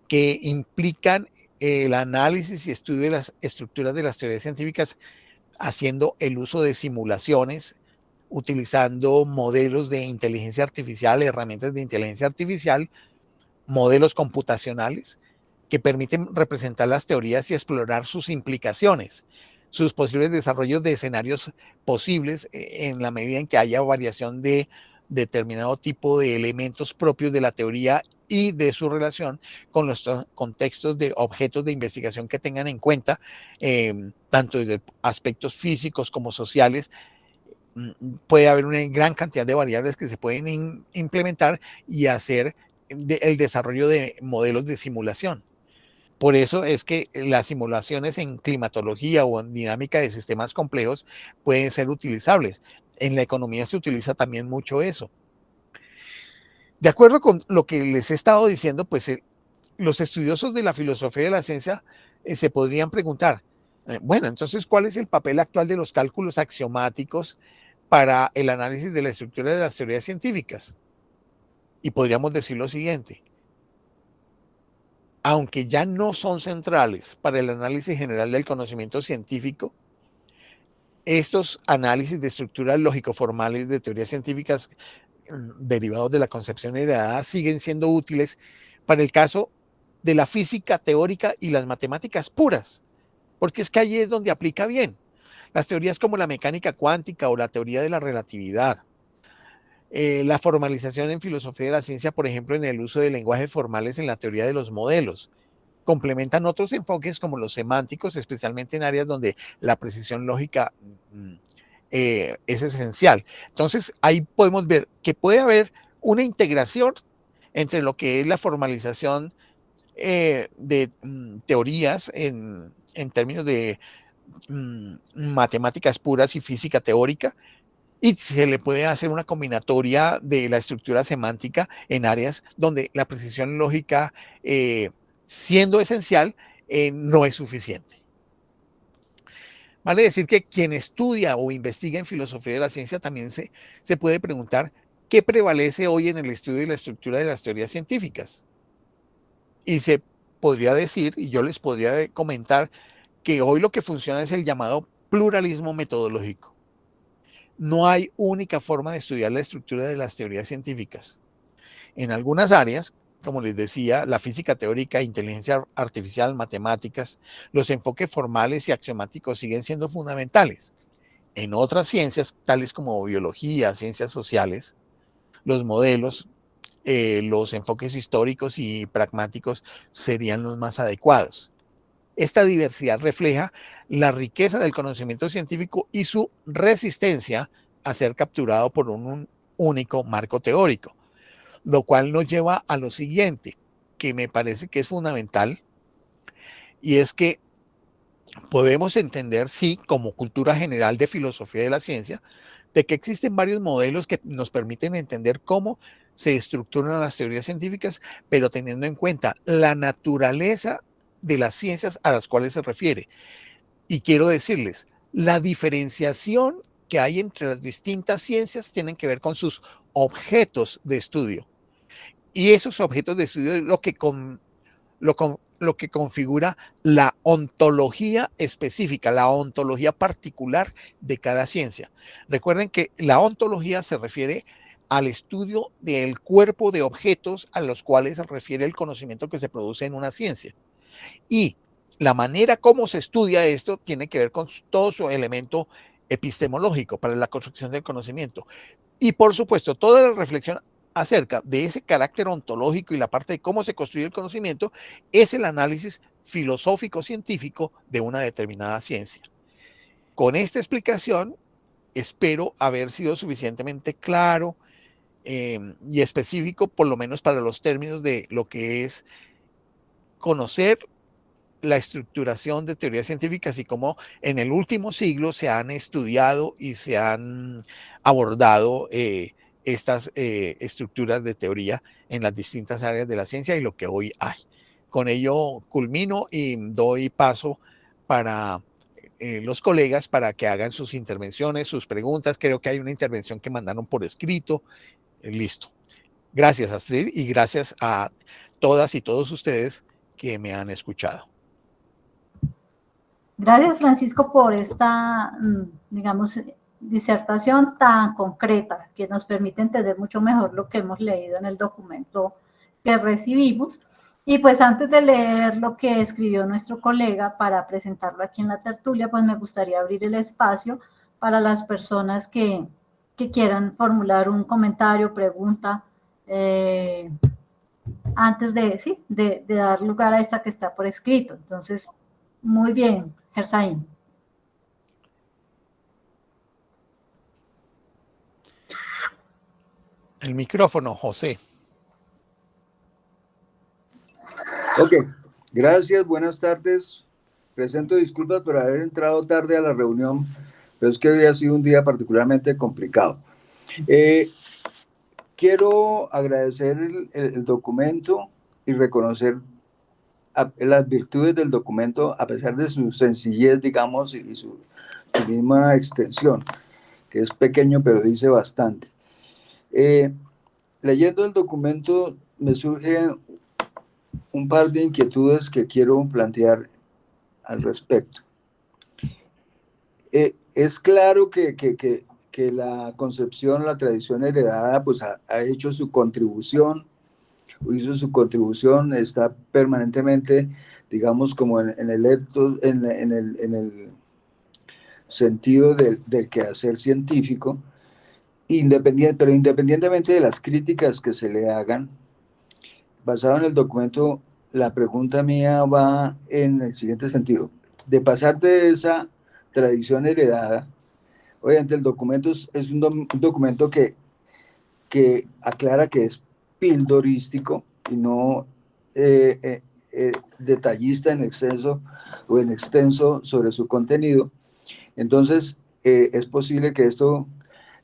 que implican el análisis y estudio de las estructuras de las teorías científicas haciendo el uso de simulaciones, utilizando modelos de inteligencia artificial, herramientas de inteligencia artificial, modelos computacionales que permiten representar las teorías y explorar sus implicaciones, sus posibles desarrollos de escenarios posibles en la medida en que haya variación de determinado tipo de elementos propios de la teoría y de su relación con los contextos de objetos de investigación que tengan en cuenta, tanto desde aspectos físicos como sociales. Puede haber una gran cantidad de variables que se pueden implementar y hacer el desarrollo de modelos de simulación. Por eso es que las simulaciones en climatología o en dinámica de sistemas complejos pueden ser utilizables. En la economía se utiliza también mucho eso. De acuerdo con lo que les he estado diciendo, pues los estudiosos de la filosofía de la ciencia se podrían preguntar, bueno, entonces, ¿cuál es el papel actual de los cálculos axiomáticos para el análisis de la estructura de las teorías científicas? Y podríamos decir lo siguiente: aunque ya no son centrales para el análisis general del conocimiento científico, estos análisis de estructuras lógico-formales de teorías científicas derivados de la concepción heredada siguen siendo útiles para el caso de la física teórica y las matemáticas puras, porque es que allí es donde aplica bien. Las teorías como la mecánica cuántica o la teoría de la relatividad, la formalización en filosofía de la ciencia, por ejemplo, en el uso de lenguajes formales en la teoría de los modelos, complementan otros enfoques como los semánticos, especialmente en áreas donde la precisión lógica es esencial. Entonces, ahí podemos ver que puede haber una integración entre lo que es la formalización de teorías en términos de matemáticas puras y física teórica, y se le puede hacer una combinatoria de la estructura semántica en áreas donde la precisión lógica, siendo esencial, no es suficiente. Vale decir que quien estudia o investiga en filosofía de la ciencia también se puede preguntar qué prevalece hoy en el estudio y la estructura de las teorías científicas. Y se podría decir, y yo les podría comentar, que hoy lo que funciona es el llamado pluralismo metodológico. No hay única forma de estudiar la estructura de las teorías científicas. En algunas áreas, como les decía, la física teórica, inteligencia artificial, matemáticas, los enfoques formales y axiomáticos siguen siendo fundamentales. En otras ciencias, tales como biología, ciencias sociales, los modelos, los enfoques históricos y pragmáticos serían los más adecuados. Esta diversidad refleja la riqueza del conocimiento científico y su resistencia a ser capturado por un único marco teórico, lo cual nos lleva a lo siguiente, que me parece que es fundamental, y es que podemos entender, sí, como cultura general de filosofía de la ciencia, de que existen varios modelos que nos permiten entender cómo se estructuran las teorías científicas, pero teniendo en cuenta la naturaleza de las ciencias a las cuales se refiere. Y quiero decirles, la diferenciación que hay entre las distintas ciencias tienen que ver con sus objetos de estudio. Y esos objetos de estudio es lo que configura la ontología específica, la ontología particular de cada ciencia. Recuerden que la ontología se refiere al estudio del cuerpo de objetos a los cuales se refiere el conocimiento que se produce en una ciencia. Y la manera como se estudia esto tiene que ver con todo su elemento epistemológico para la construcción del conocimiento. Y por supuesto, toda la reflexión acerca de ese carácter ontológico y la parte de cómo se construye el conocimiento es el análisis filosófico-científico de una determinada ciencia. Con esta explicación, espero haber sido suficientemente claro y específico, por lo menos para los términos de lo que es conocer la estructuración de teorías científicas y cómo en el último siglo se han estudiado y se han abordado estas estructuras de teoría en las distintas áreas de la ciencia y lo que hoy hay. Con ello culmino y doy paso para los colegas para que hagan sus intervenciones, sus preguntas. Creo que hay una intervención que mandaron por escrito. Listo. Gracias, Astrid, y gracias a todas y todos ustedes que me han escuchado. Gracias, Francisco, por esta, digamos, disertación tan concreta que nos permite entender mucho mejor lo que hemos leído en el documento que recibimos. Y pues antes de leer lo que escribió nuestro colega para presentarlo aquí en la tertulia, pues me gustaría abrir el espacio para las personas que quieran formular un comentario, pregunta, antes de dar lugar a esta que está por escrito. Entonces, muy bien, Gersaín. El micrófono, José. Ok, gracias, buenas tardes. Presento disculpas por haber entrado tarde a la reunión, pero es que hoy ha sido un día particularmente complicado. Quiero agradecer el documento y reconocer las virtudes del documento a pesar de su sencillez, digamos, y su misma extensión, que es pequeño pero dice bastante. Leyendo el documento me surgen un par de inquietudes que quiero plantear al respecto. Es claro que la concepción, la tradición heredada, pues ha hecho su contribución, está permanentemente, digamos, como en el sentido del quehacer científico, pero independientemente de las críticas que se le hagan, basado en el documento, la pregunta mía va en el siguiente sentido. De pasar de esa tradición heredada, obviamente el documento es un documento que aclara que es pildorístico y no detallista en exceso o en extenso sobre su contenido. Entonces, es posible que esto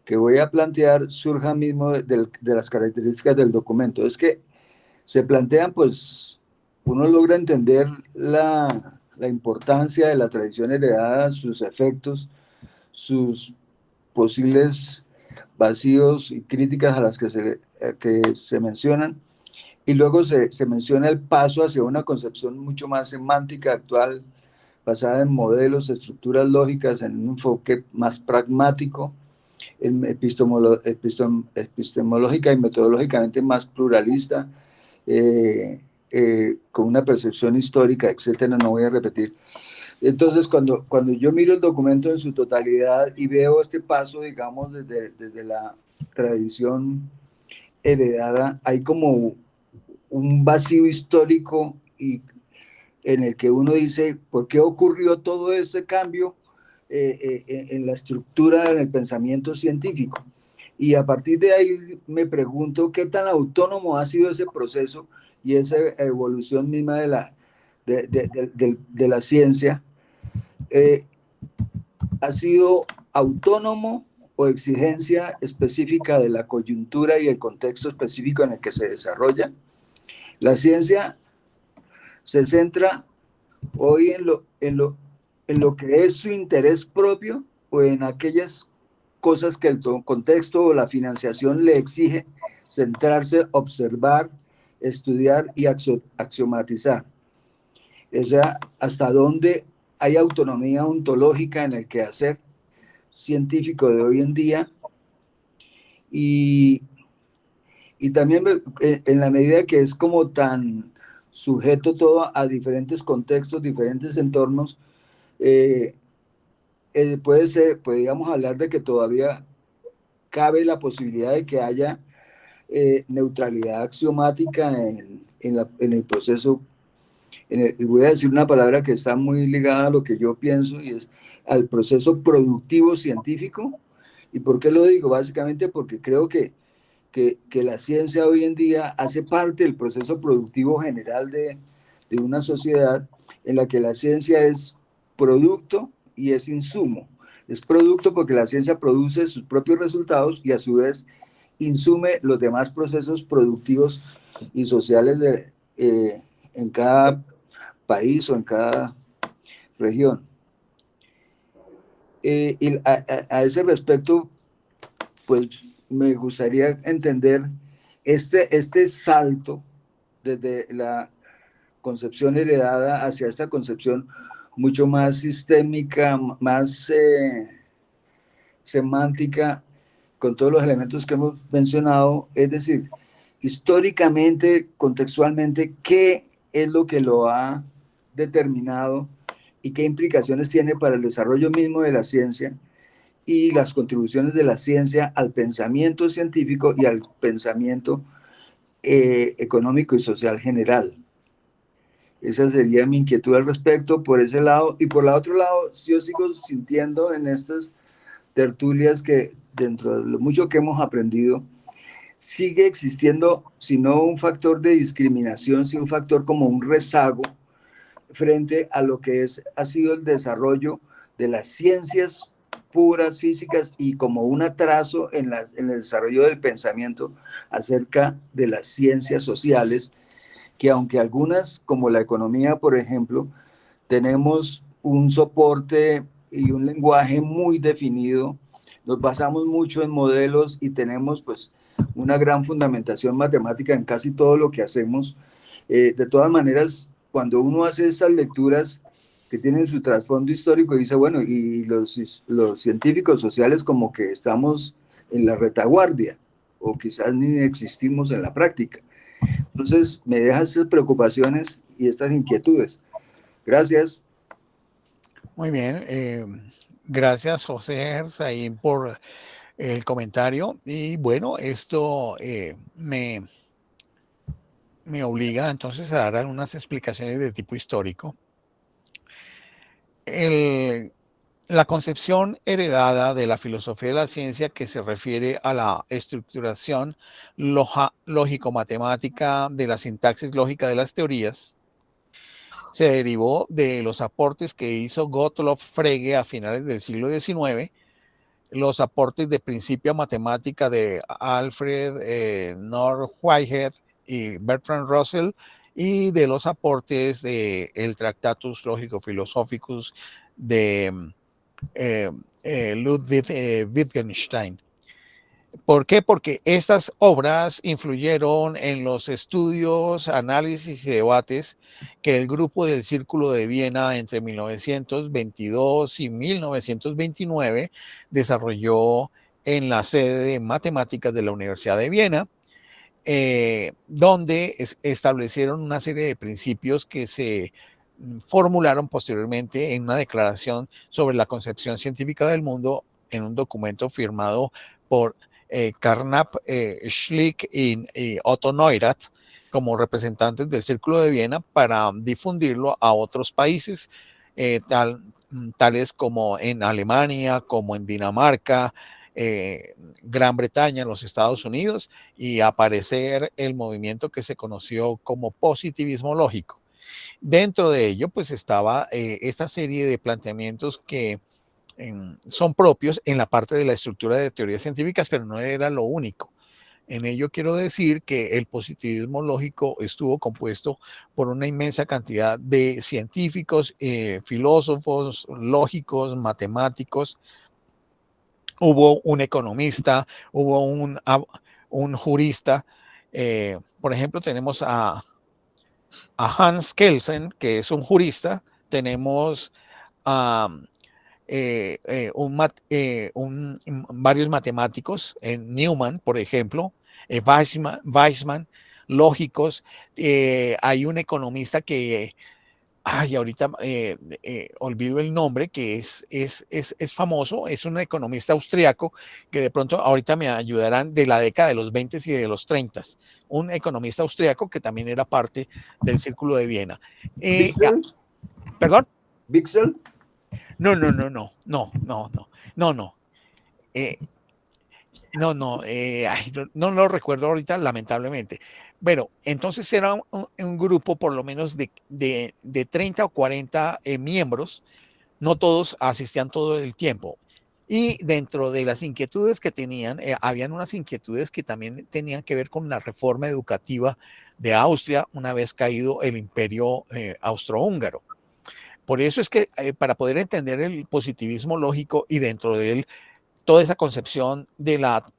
que voy a plantear surja mismo de las características del documento. Es que se plantean, pues, uno logra entender la importancia de la tradición heredada, sus efectos, sus posibles vacíos y críticas a las que se mencionan, y luego se menciona el paso hacia una concepción mucho más semántica actual, basada en modelos, estructuras lógicas, en un enfoque más pragmático, epistemológica y metodológicamente más pluralista, con una percepción histórica, etcétera. No voy a repetir. Entonces, cuando yo miro el documento en su totalidad y veo este paso, digamos, desde la tradición heredada, hay como un vacío histórico y en el que uno dice, ¿por qué ocurrió todo ese cambio en la estructura, en el pensamiento científico? Y a partir de ahí me pregunto qué tan autónomo ha sido ese proceso y esa evolución misma de la ciencia. ¿Ha sido autónomo o exigencia específica de la coyuntura y el contexto específico en el que se desarrolla? La ciencia se centra hoy en lo que es su interés propio o en aquellas cosas que el contexto o la financiación le exige centrarse, observar, estudiar y axiomatizar. O sea, hasta dónde hay autonomía ontológica en el quehacer científico de hoy en día, y también en la medida que es como tan sujeto todo a diferentes contextos, diferentes entornos, podríamos hablar de que todavía cabe la posibilidad de que haya neutralidad axiomática en el proceso. Y voy a decir una palabra que está muy ligada a lo que yo pienso, y es al proceso productivo científico. ¿Y por qué lo digo? Básicamente porque creo que que la ciencia hoy en día hace parte del proceso productivo general de una sociedad en la que la ciencia es producto y es insumo. Es producto porque la ciencia produce sus propios resultados y a su vez insume los demás procesos productivos y sociales en cada país o en cada región. Y a ese respecto, pues me gustaría entender este salto desde la concepción heredada hacia esta concepción mucho más sistémica, más semántica, con todos los elementos que hemos mencionado, es decir, históricamente, contextualmente, ¿qué es lo que lo ha determinado y qué implicaciones tiene para el desarrollo mismo de la ciencia y las contribuciones de la ciencia al pensamiento científico y al pensamiento económico y social general? Esa sería mi inquietud al respecto por ese lado. Y por el otro lado, yo sigo sintiendo en estas tertulias que dentro de lo mucho que hemos aprendido, sigue existiendo, si no un factor de discriminación, sino un factor como un rezago frente a lo que ha sido el desarrollo de las ciencias puras físicas y como un atraso en el desarrollo del pensamiento acerca de las ciencias sociales, que aunque algunas, como la economía, por ejemplo, tenemos un soporte y un lenguaje muy definido, nos basamos mucho en modelos y tenemos pues una gran fundamentación matemática en casi todo lo que hacemos. De todas maneras, cuando uno hace esas lecturas que tienen su trasfondo histórico, dice, bueno, y los científicos sociales como que estamos en la retaguardia, o quizás ni existimos en la práctica. Entonces, me deja esas preocupaciones y estas inquietudes. Gracias. Muy bien. Gracias, José Erzaín, por el comentario. Y bueno, esto me obliga entonces a dar algunas explicaciones de tipo histórico. La concepción heredada de la filosofía de la ciencia, que se refiere a la estructuración lógico-matemática de la sintaxis lógica de las teorías, se derivó de los aportes que hizo Gottlob Frege a finales del siglo XIX, los aportes de principio matemática de Alfred North Whitehead y Bertrand Russell, y de los aportes del Tractatus Logico-Philosophicus de Ludwig Wittgenstein. ¿Por qué? Porque estas obras influyeron en los estudios, análisis y debates que el grupo del Círculo de Viena entre 1922 y 1929 desarrolló en la sede de matemáticas de la Universidad de Viena, donde establecieron una serie de principios que se formularon posteriormente en una declaración sobre la concepción científica del mundo en un documento firmado por Carnap, Schlick y Otto Neurath como representantes del Círculo de Viena para difundirlo a otros países, tales como en Alemania, como en Dinamarca, Gran Bretaña, los Estados Unidos, y aparecer el movimiento que se conoció como positivismo lógico. Dentro de ello, pues estaba esta serie de planteamientos que son propios en la parte de la estructura de teorías científicas, pero no era lo único. En ello quiero decir que el positivismo lógico estuvo compuesto por una inmensa cantidad de científicos, filósofos, lógicos, matemáticos. Hubo un economista, hubo un jurista. Por ejemplo, tenemos a Hans Kelsen, que es un jurista. Tenemos a varios matemáticos, Newman, por ejemplo, Weissman, lógicos. Hay un economista que, ahorita olvido el nombre, que es famoso, es un economista austriaco, que de pronto ahorita me ayudarán, de la década de los 20 y de los 30, un economista austriaco que también era parte del Círculo de Viena. ¿Perdón? ¿Bixel? No. no lo recuerdo ahorita, lamentablemente. Bueno, entonces era un grupo por lo menos de 30 o 40 miembros, no todos asistían todo el tiempo. Y dentro de las inquietudes que tenían, habían unas inquietudes que también tenían que ver con la reforma educativa de Austria una vez caído el imperio austrohúngaro. Por eso es que para poder entender el positivismo lógico y dentro de él toda esa concepción de la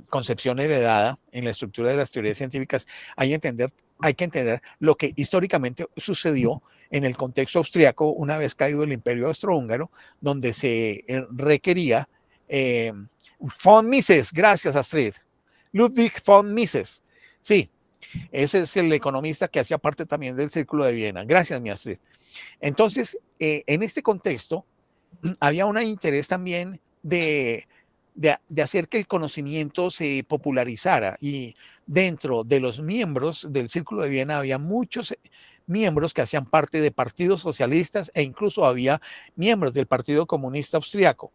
concepción heredada en la estructura de las teorías científicas, hay que entender lo que históricamente sucedió en el contexto austriaco una vez caído el imperio austrohúngaro, donde se requería von Mises, gracias Astrid, Ludwig von Mises, sí, ese es el economista que hacía parte también del Círculo de Viena, gracias mi Astrid. Entonces, en este contexto, había un interés también de hacer que el conocimiento se popularizara, y dentro de los miembros del Círculo de Viena había muchos miembros que hacían parte de partidos socialistas e incluso había miembros del Partido Comunista Austriaco.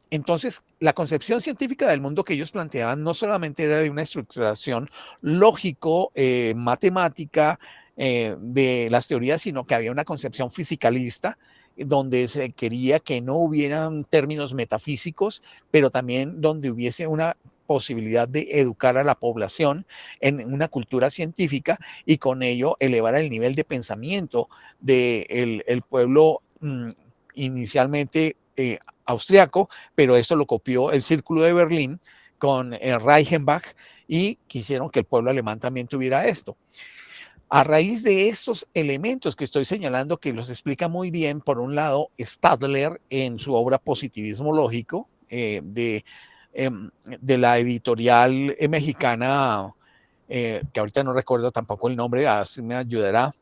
Entonces, la concepción científica del mundo que ellos planteaban no solamente era de una estructuración lógico-matemática de las teorías, sino que había una concepción fisicalista donde se quería que no hubieran términos metafísicos, pero también donde hubiese una posibilidad de educar a la población en una cultura científica y con ello elevar el nivel de pensamiento del el pueblo inicialmente austriaco, pero esto lo copió el Círculo de Berlín con Reichenbach y quisieron que el pueblo alemán también tuviera esto. A raíz de estos elementos que estoy señalando, que los explica muy bien, por un lado, Stadler en su obra Positivismo Lógico, de la editorial mexicana, que ahorita no recuerdo tampoco el nombre, así me ayudará.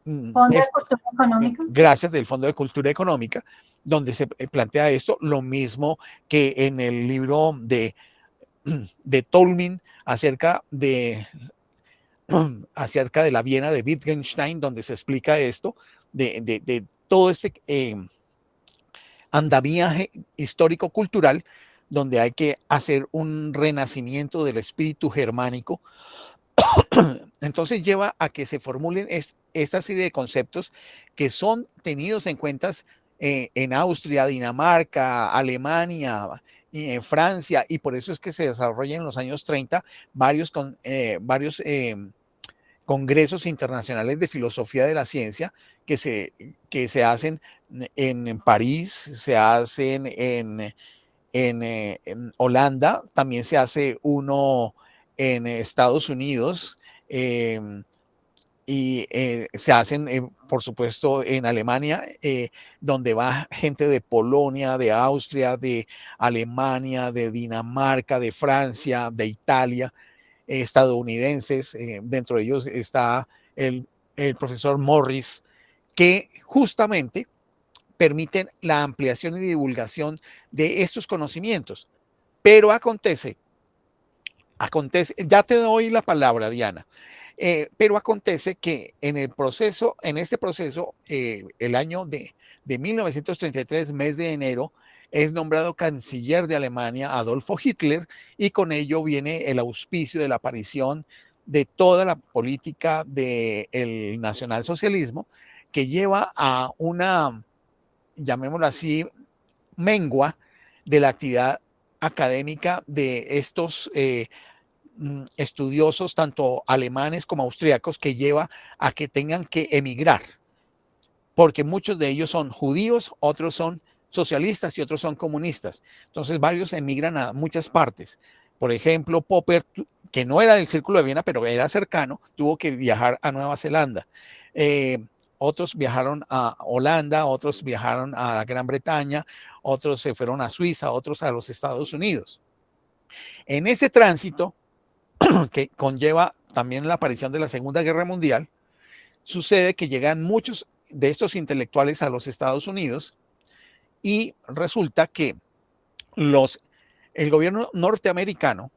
Fondo de Cultura Económica. Gracias, del Fondo de Cultura Económica, donde se plantea esto, lo mismo que en el libro de Tolmin acerca de la Viena de Wittgenstein, donde se explica esto, de todo este andamiaje histórico-cultural, donde hay que hacer un renacimiento del espíritu germánico. Entonces lleva a que se formulen esta serie de conceptos que son tenidos en cuenta en Austria, Dinamarca, Alemania, y en Francia, y por eso es que se desarrollan en los años 30 varios congresos internacionales de filosofía de la ciencia que se hacen en París, se hacen en Holanda, también se hace uno en Estados Unidos, y se hacen, por supuesto, en Alemania, donde va gente de Polonia, de Austria, de Alemania, de Dinamarca, de Francia, de Italia, estadounidenses. Dentro de ellos está el profesor Morris, que justamente permiten la ampliación y divulgación de estos conocimientos. Pero acontece, ya te doy la palabra, Diana. Pero acontece que en este proceso, el año de 1933, mes de enero, es nombrado canciller de Alemania Adolfo Hitler, y con ello viene el auspicio de la aparición de toda la política del nacionalsocialismo, que lleva a una, llamémoslo así, mengua de la actividad académica de estos estudiosos, tanto alemanes como austríacos, que lleva a que tengan que emigrar, porque muchos de ellos son judíos, otros son socialistas y otros son comunistas. Entonces varios emigran a muchas partes. Por ejemplo, Popper, que no era del Círculo de Viena, pero era cercano, tuvo que viajar a Nueva Zelanda. Otros viajaron a Holanda, otros viajaron a Gran Bretaña, otros se fueron a Suiza, otros a los Estados Unidos. En ese tránsito, que conlleva también la aparición de la Segunda Guerra Mundial, sucede que llegan muchos de estos intelectuales a los Estados Unidos, y resulta que el gobierno norteamericano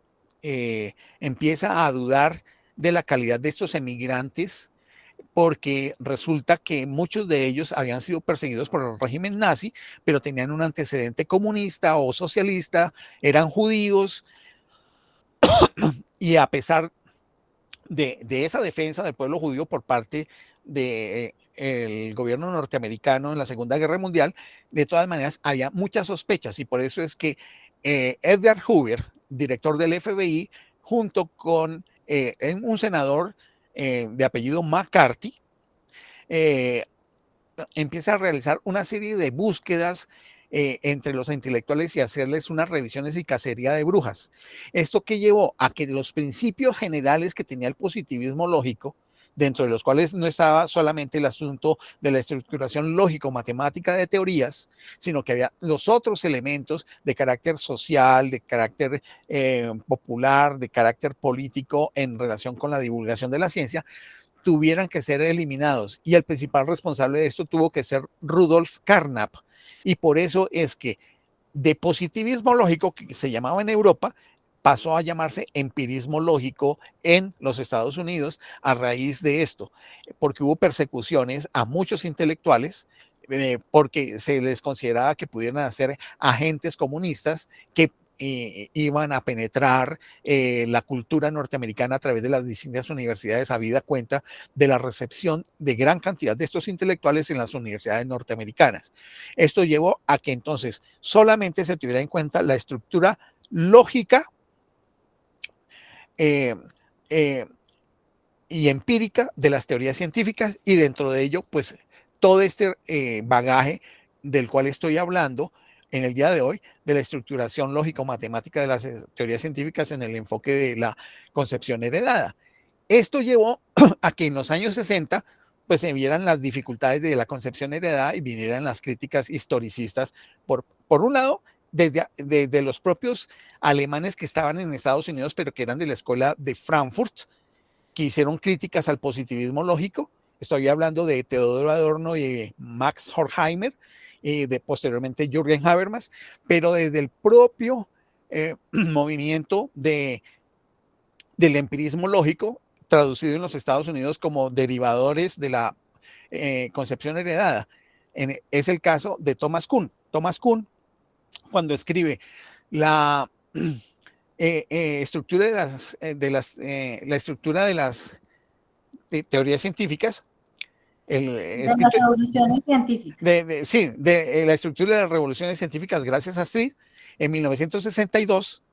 empieza a dudar de la calidad de estos emigrantes, porque resulta que muchos de ellos habían sido perseguidos por el régimen nazi, pero tenían un antecedente comunista o socialista, eran judíos, y a pesar de esa defensa del pueblo judío por parte del gobierno norteamericano en la Segunda Guerra Mundial, de todas maneras había muchas sospechas, y por eso es que Edgar Hoover, director del FBI, junto con un senador de apellido McCarthy, empieza a realizar una serie de búsquedas entre los intelectuales y hacerles unas revisiones y cacería de brujas. Esto que llevó a que los principios generales que tenía el positivismo lógico, dentro de los cuales no estaba solamente el asunto de la estructuración lógico-matemática de teorías, sino que había los otros elementos de carácter social, de carácter popular, de carácter político en relación con la divulgación de la ciencia, tuvieran que ser eliminados. Y el principal responsable de esto tuvo que ser Rudolf Carnap. Y por eso es que de positivismo lógico, que se llamaba en Europa, pasó a llamarse empirismo lógico en los Estados Unidos a raíz de esto, porque hubo persecuciones a muchos intelectuales, porque se les consideraba que pudieran ser agentes comunistas que iban a penetrar la cultura norteamericana a través de las distintas universidades, habida cuenta de la recepción de gran cantidad de estos intelectuales en las universidades norteamericanas. Esto llevó a que entonces solamente se tuviera en cuenta la estructura lógica y empírica de las teorías científicas, y dentro de ello, pues todo este bagaje del cual estoy hablando en el día de hoy, de la estructuración lógico-matemática de las teorías científicas en el enfoque de la concepción heredada. Esto llevó a que en los años 60 pues se vieran las dificultades de la concepción heredada y vinieran las críticas historicistas, por un lado, desde los propios alemanes que estaban en Estados Unidos, pero que eran de la escuela de Frankfurt, que hicieron críticas al positivismo lógico. Estoy hablando de Theodor Adorno y Max Horkheimer, de posteriormente Jürgen Habermas, pero desde el propio movimiento del empirismo lógico, traducido en los Estados Unidos como derivadores de la concepción heredada. Es el caso de Thomas Kuhn. Thomas Kuhn, cuando escribe la estructura la estructura de las teorías científicas, de las revoluciones científicas. Sí, de la estructura de las revoluciones científicas gracias a Street, en 1962,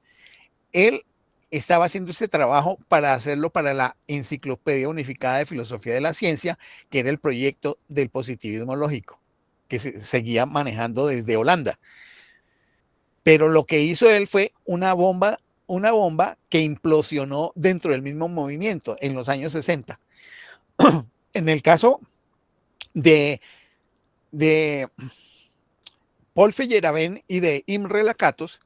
él estaba haciendo este trabajo para hacerlo para la Enciclopedia Unificada de Filosofía de la Ciencia, que era el proyecto del positivismo lógico, que se seguía manejando desde Holanda. Pero lo que hizo él fue una bomba que implosionó dentro del mismo movimiento en los años 60. En el caso de Paul Feyerabend y de Imre Lakatos,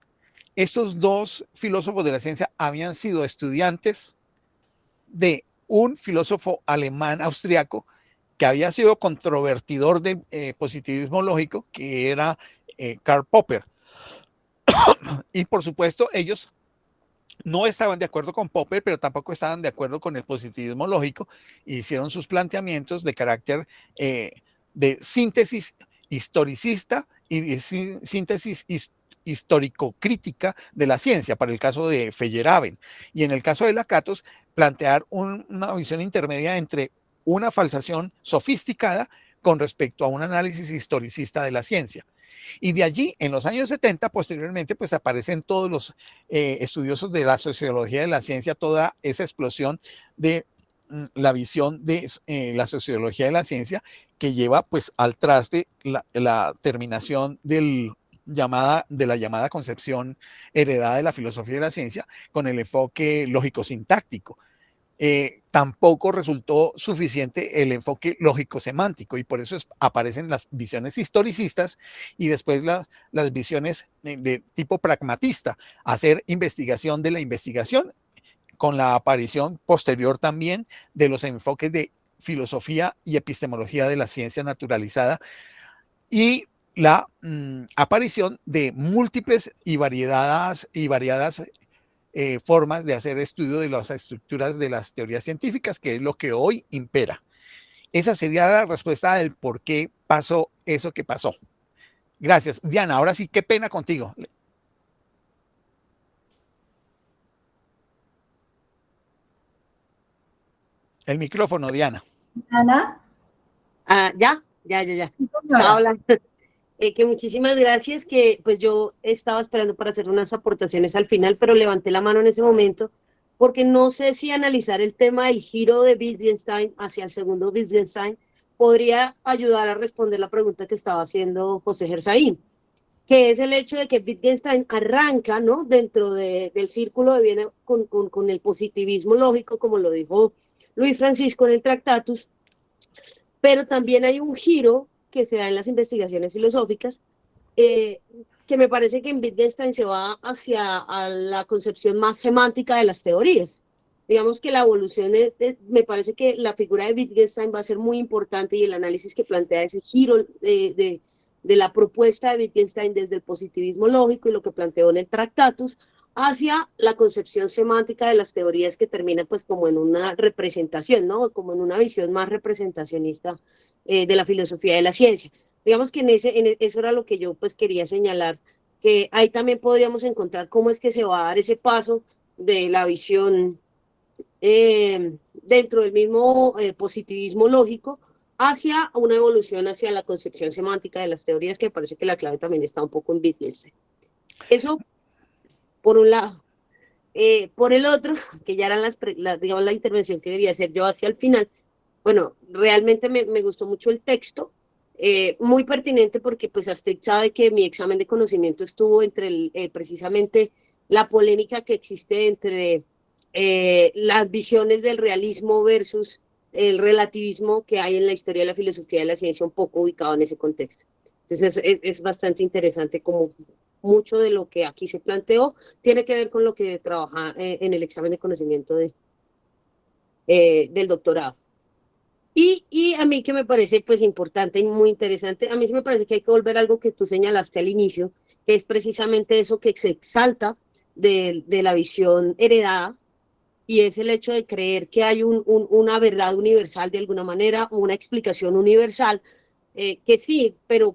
estos dos filósofos de la ciencia habían sido estudiantes de un filósofo alemán austriaco que había sido controvertidor del positivismo lógico, que era Karl Popper. Y por supuesto, ellos no estaban de acuerdo con Popper, pero tampoco estaban de acuerdo con el positivismo lógico, e hicieron sus planteamientos de carácter de síntesis historicista y de síntesis histórico-crítica de la ciencia, para el caso de Feyerabend. Y en el caso de Lakatos, plantear una visión intermedia entre una falsación sofisticada con respecto a un análisis historicista de la ciencia. Y de allí, en los años 70, posteriormente, pues aparecen todos los estudiosos de la sociología de la ciencia, toda esa explosión de la visión de la sociología de la ciencia, que lleva pues al traste la terminación de la llamada concepción heredada de la filosofía de la ciencia con el enfoque lógico-sintáctico. Tampoco resultó suficiente el enfoque lógico-semántico, y por eso aparecen las visiones historicistas y después las visiones de tipo pragmatista, hacer investigación de la investigación, con la aparición posterior también de los enfoques de filosofía y epistemología de la ciencia naturalizada, y la aparición de múltiples y variadas formas de hacer estudio de las estructuras de las teorías científicas, que es lo que hoy impera. Esa sería la respuesta del por qué pasó eso que pasó. Gracias. Diana, ahora sí, qué pena contigo. El micrófono, Diana. Ana, Ya. sí, Estaba señora. hablando. Que muchísimas gracias, que pues yo estaba esperando para hacer unas aportaciones al final, pero levanté la mano en ese momento porque no sé si analizar el tema del giro de Wittgenstein hacia el segundo Wittgenstein podría ayudar a responder la pregunta que estaba haciendo José Gersaín, que es el hecho de que Wittgenstein arranca, ¿no?, dentro del círculo de Viena con el positivismo lógico, como lo dijo Luis Francisco en el Tractatus, pero también hay un giro que se da en las investigaciones filosóficas, eh, que me parece que en Wittgenstein se va hacia a la concepción más semántica de las teorías. Digamos que la evolución, me parece que la figura de Wittgenstein va a ser muy importante, y el análisis que plantea ese giro de la propuesta de Wittgenstein desde el positivismo lógico y lo que planteó en el Tractatus hacia la concepción semántica de las teorías, que termina pues como en una representación, ¿no?, como en una visión más representacionista de la filosofía de la ciencia. Digamos que eso era lo que yo pues quería señalar, que ahí también podríamos encontrar cómo es que se va a dar ese paso de la visión dentro del mismo positivismo lógico hacia una evolución hacia la concepción semántica de las teorías, que parece que la clave también está un poco en Wittgenstein. Eso por un lado. Por el otro, que ya eran digamos, la intervención que quería hacer yo hacia el final, bueno, realmente me gustó mucho el texto, muy pertinente, porque pues Astrid sabe que mi examen de conocimiento estuvo entre precisamente la polémica que existe entre las visiones del realismo versus el relativismo que hay en la historia de la filosofía de la ciencia, un poco ubicado en ese contexto. Entonces es bastante interesante, como mucho de lo que aquí se planteó tiene que ver con lo que trabaja en el examen de conocimiento del doctorado. Y a mí, que me parece pues importante y muy interesante, a mí sí me parece que hay que volver a algo que tú señalaste al inicio, que es precisamente eso que se exalta de la visión heredada, y es el hecho de creer que hay una verdad universal de alguna manera, una explicación universal, que sí, pero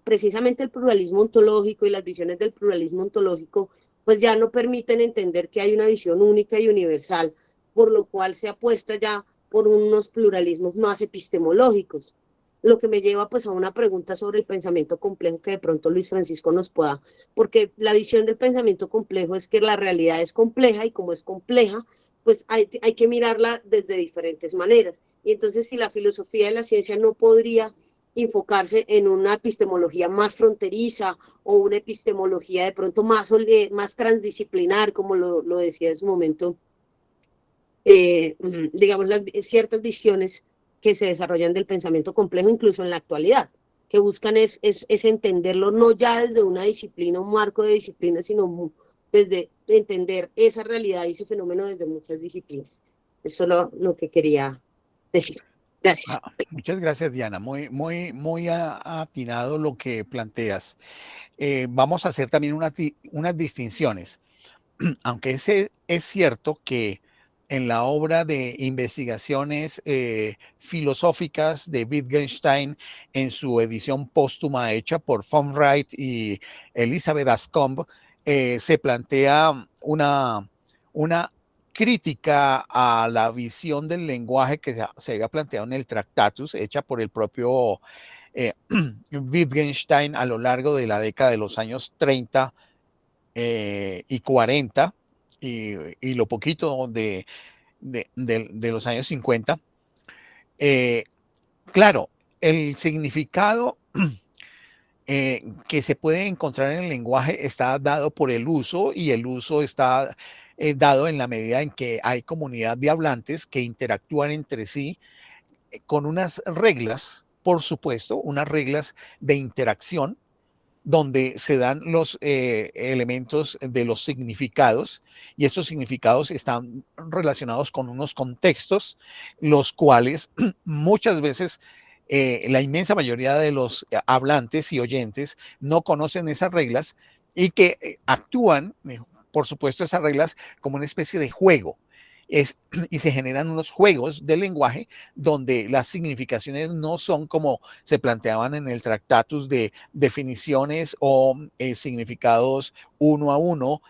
precisamente el pluralismo ontológico y las visiones del pluralismo ontológico pues ya no permiten entender que hay una visión única y universal, por lo cual se apuesta ya por unos pluralismos más epistemológicos. Lo que me lleva pues a una pregunta sobre el pensamiento complejo, que de pronto Luis Francisco nos pueda, porque la visión del pensamiento complejo es que la realidad es compleja, y como es compleja, pues hay que mirarla desde diferentes maneras. Y entonces, si la filosofía de la ciencia no podría enfocarse en una epistemología más fronteriza, o una epistemología de pronto más transdisciplinar, como lo decía en su momento, digamos, ciertas visiones que se desarrollan del pensamiento complejo, incluso en la actualidad, que buscan es entenderlo no ya desde una disciplina, un marco de disciplina, sino desde entender esa realidad y ese fenómeno desde muchas disciplinas. Eso es lo que quería decir. Gracias. Muchas gracias, Diana. Muy atinado lo que planteas. Vamos a hacer también unas distinciones. Aunque es cierto que en la obra de investigaciones filosóficas de Wittgenstein, en su edición póstuma hecha por von Wright y Elizabeth Ascombe, se plantea una crítica a la visión del lenguaje que se había planteado en el Tractatus, hecha por el propio Wittgenstein a lo largo de la década de los años 30 y 40, y lo poquito de los años 50. Claro, el significado que se puede encontrar en el lenguaje está dado por el uso, y el uso está dado en la medida en que hay comunidad de hablantes que interactúan entre sí con unas reglas, por supuesto, unas reglas de interacción, donde se dan los elementos de los significados, y esos significados están relacionados con unos contextos, los cuales muchas veces la inmensa mayoría de los hablantes y oyentes no conocen esas reglas, y que actúan, por supuesto, esas reglas como una especie de juego. y se generan unos juegos del lenguaje donde las significaciones no son como se planteaban en el Tractatus de definiciones o significados uno a uno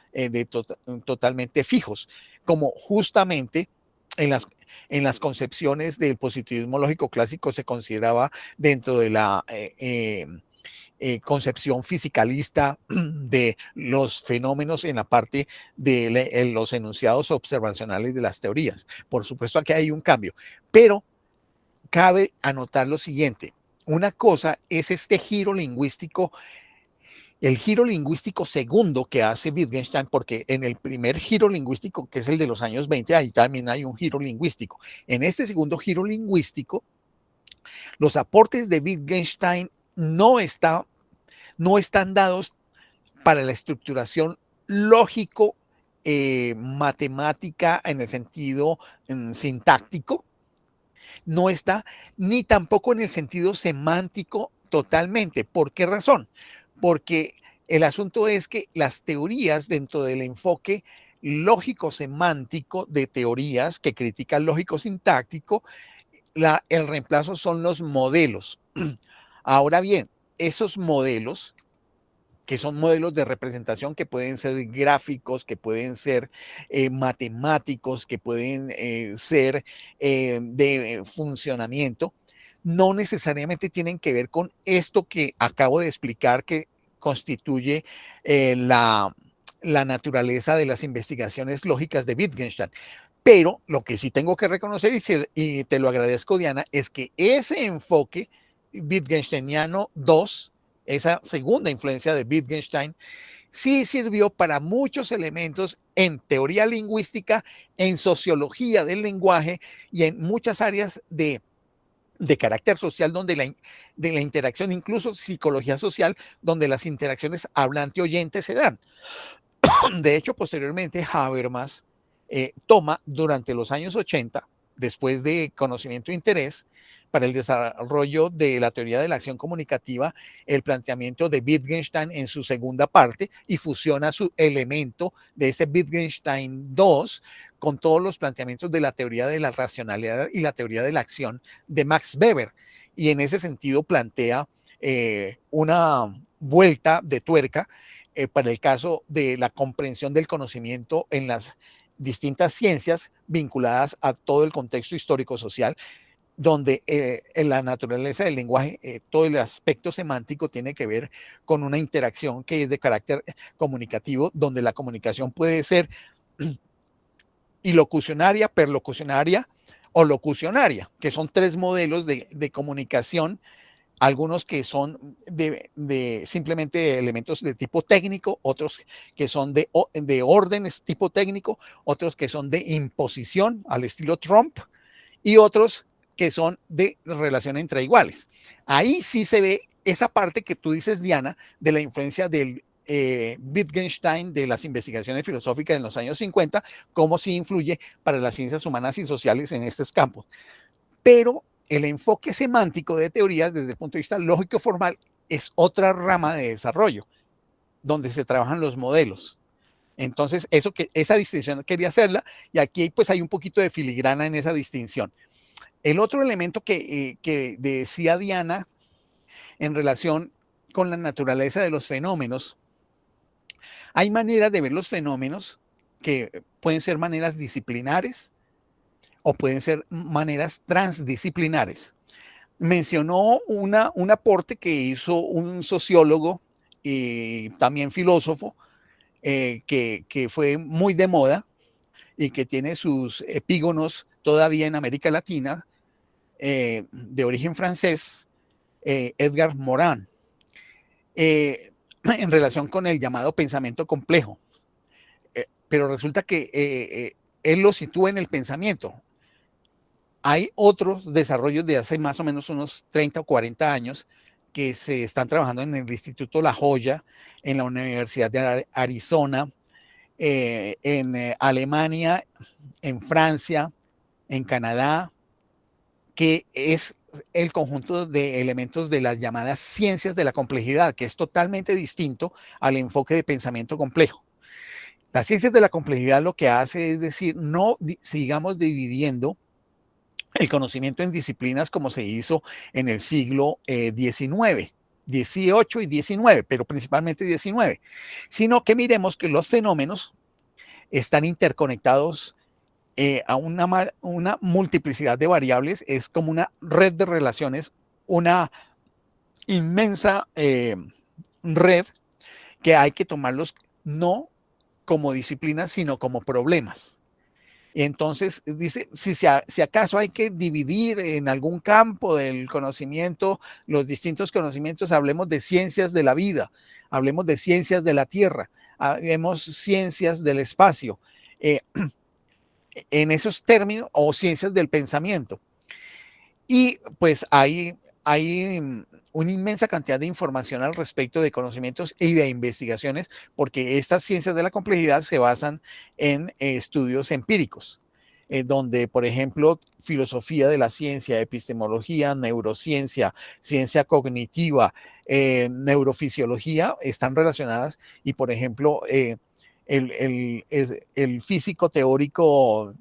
totalmente fijos, como justamente en las concepciones del positivismo lógico clásico se consideraba dentro de la concepción fisicalista de los fenómenos en la parte de los enunciados observacionales de las teorías. Por supuesto, aquí hay un cambio, pero cabe anotar lo siguiente. Una cosa es este giro lingüístico, el giro lingüístico segundo que hace Wittgenstein, porque en el primer giro lingüístico, que es el de los años 20, ahí también hay un giro lingüístico. En este segundo giro lingüístico, los aportes de Wittgenstein no están dados para la estructuración lógico matemática en el sentido sintáctico, no está ni tampoco en el sentido semántico totalmente. ¿Por qué razón? Porque el asunto es que las teorías dentro del enfoque lógico-semántico de teorías que critica el lógico-sintáctico, el reemplazo son los modelos. Ahora bien, esos modelos, que son modelos de representación que pueden ser gráficos, que pueden ser matemáticos, que pueden ser de funcionamiento, no necesariamente tienen que ver con esto que acabo de explicar que constituye la naturaleza de las investigaciones lógicas de Wittgenstein. Pero lo que sí tengo que reconocer, y te lo agradezco, Diana, es que ese enfoque Wittgensteiniano 2, esa segunda influencia de Wittgenstein, sí sirvió para muchos elementos en teoría lingüística, en sociología del lenguaje y en muchas áreas de carácter social, donde de la interacción, incluso psicología social, donde las interacciones hablante-oyente se dan. De hecho, posteriormente, Habermas toma durante los años 80, después de conocimiento e interés, para el desarrollo de la teoría de la acción comunicativa, el planteamiento de Wittgenstein en su segunda parte y fusiona su elemento de ese Wittgenstein 2 con todos los planteamientos de la teoría de la racionalidad y la teoría de la acción de Max Weber. Y en ese sentido plantea una vuelta de tuerca para el caso de la comprensión del conocimiento en las distintas ciencias vinculadas a todo el contexto histórico-social, donde en la naturaleza del lenguaje, todo el aspecto semántico tiene que ver con una interacción que es de carácter comunicativo, donde la comunicación puede ser ilocucionaria, perlocucionaria o locucionaria, que son tres modelos de comunicación, algunos que son de simplemente elementos de tipo técnico, otros que son de órdenes tipo técnico, otros que son de imposición al estilo Trump y otros que son de relación entre iguales. Ahí sí se ve esa parte que tú dices, Diana, de la influencia del Wittgenstein de las investigaciones filosóficas en los años 50, cómo sí influye para las ciencias humanas y sociales en estos campos. Pero el enfoque semántico de teorías desde el punto de vista lógico formal es otra rama de desarrollo, donde se trabajan los modelos. Entonces, esa distinción quería hacerla, y aquí pues hay un poquito de filigrana en esa distinción. El otro elemento que decía Diana en relación con la naturaleza de los fenómenos, hay maneras de ver los fenómenos que pueden ser maneras disciplinares o pueden ser maneras transdisciplinares. Mencionó un aporte que hizo un sociólogo y también filósofo que fue muy de moda y que tiene sus epígonos todavía en América Latina, de origen francés, Edgar Morin, en relación con el llamado pensamiento complejo. Pero resulta que él lo sitúa en el pensamiento. Hay otros desarrollos de hace más o menos unos 30 o 40 años que se están trabajando en el Instituto La Joya, en la Universidad de Arizona, en Alemania, en Francia, en Canadá, que es el conjunto de elementos de las llamadas ciencias de la complejidad, que es totalmente distinto al enfoque de pensamiento complejo. Las ciencias de la complejidad lo que hace es decir, no sigamos dividiendo el conocimiento en disciplinas como se hizo en el siglo XIX, XVIII y XIX, pero principalmente XIX, sino que miremos que los fenómenos están interconectados a una multiplicidad de variables, es como una red de relaciones, una inmensa red que hay que tomarlos no como disciplinas, sino como problemas. Entonces, dice, si acaso hay que dividir en algún campo del conocimiento, los distintos conocimientos, hablemos de ciencias de la vida, hablemos de ciencias de la tierra, hablemos ciencias del espacio, en esos términos, o ciencias del pensamiento. Y pues hay una inmensa cantidad de información al respecto de conocimientos y de investigaciones, porque estas ciencias de la complejidad se basan en estudios empíricos, donde, por ejemplo, filosofía de la ciencia, epistemología, neurociencia, ciencia cognitiva, neurofisiología están relacionadas, y por ejemplo, el físico teórico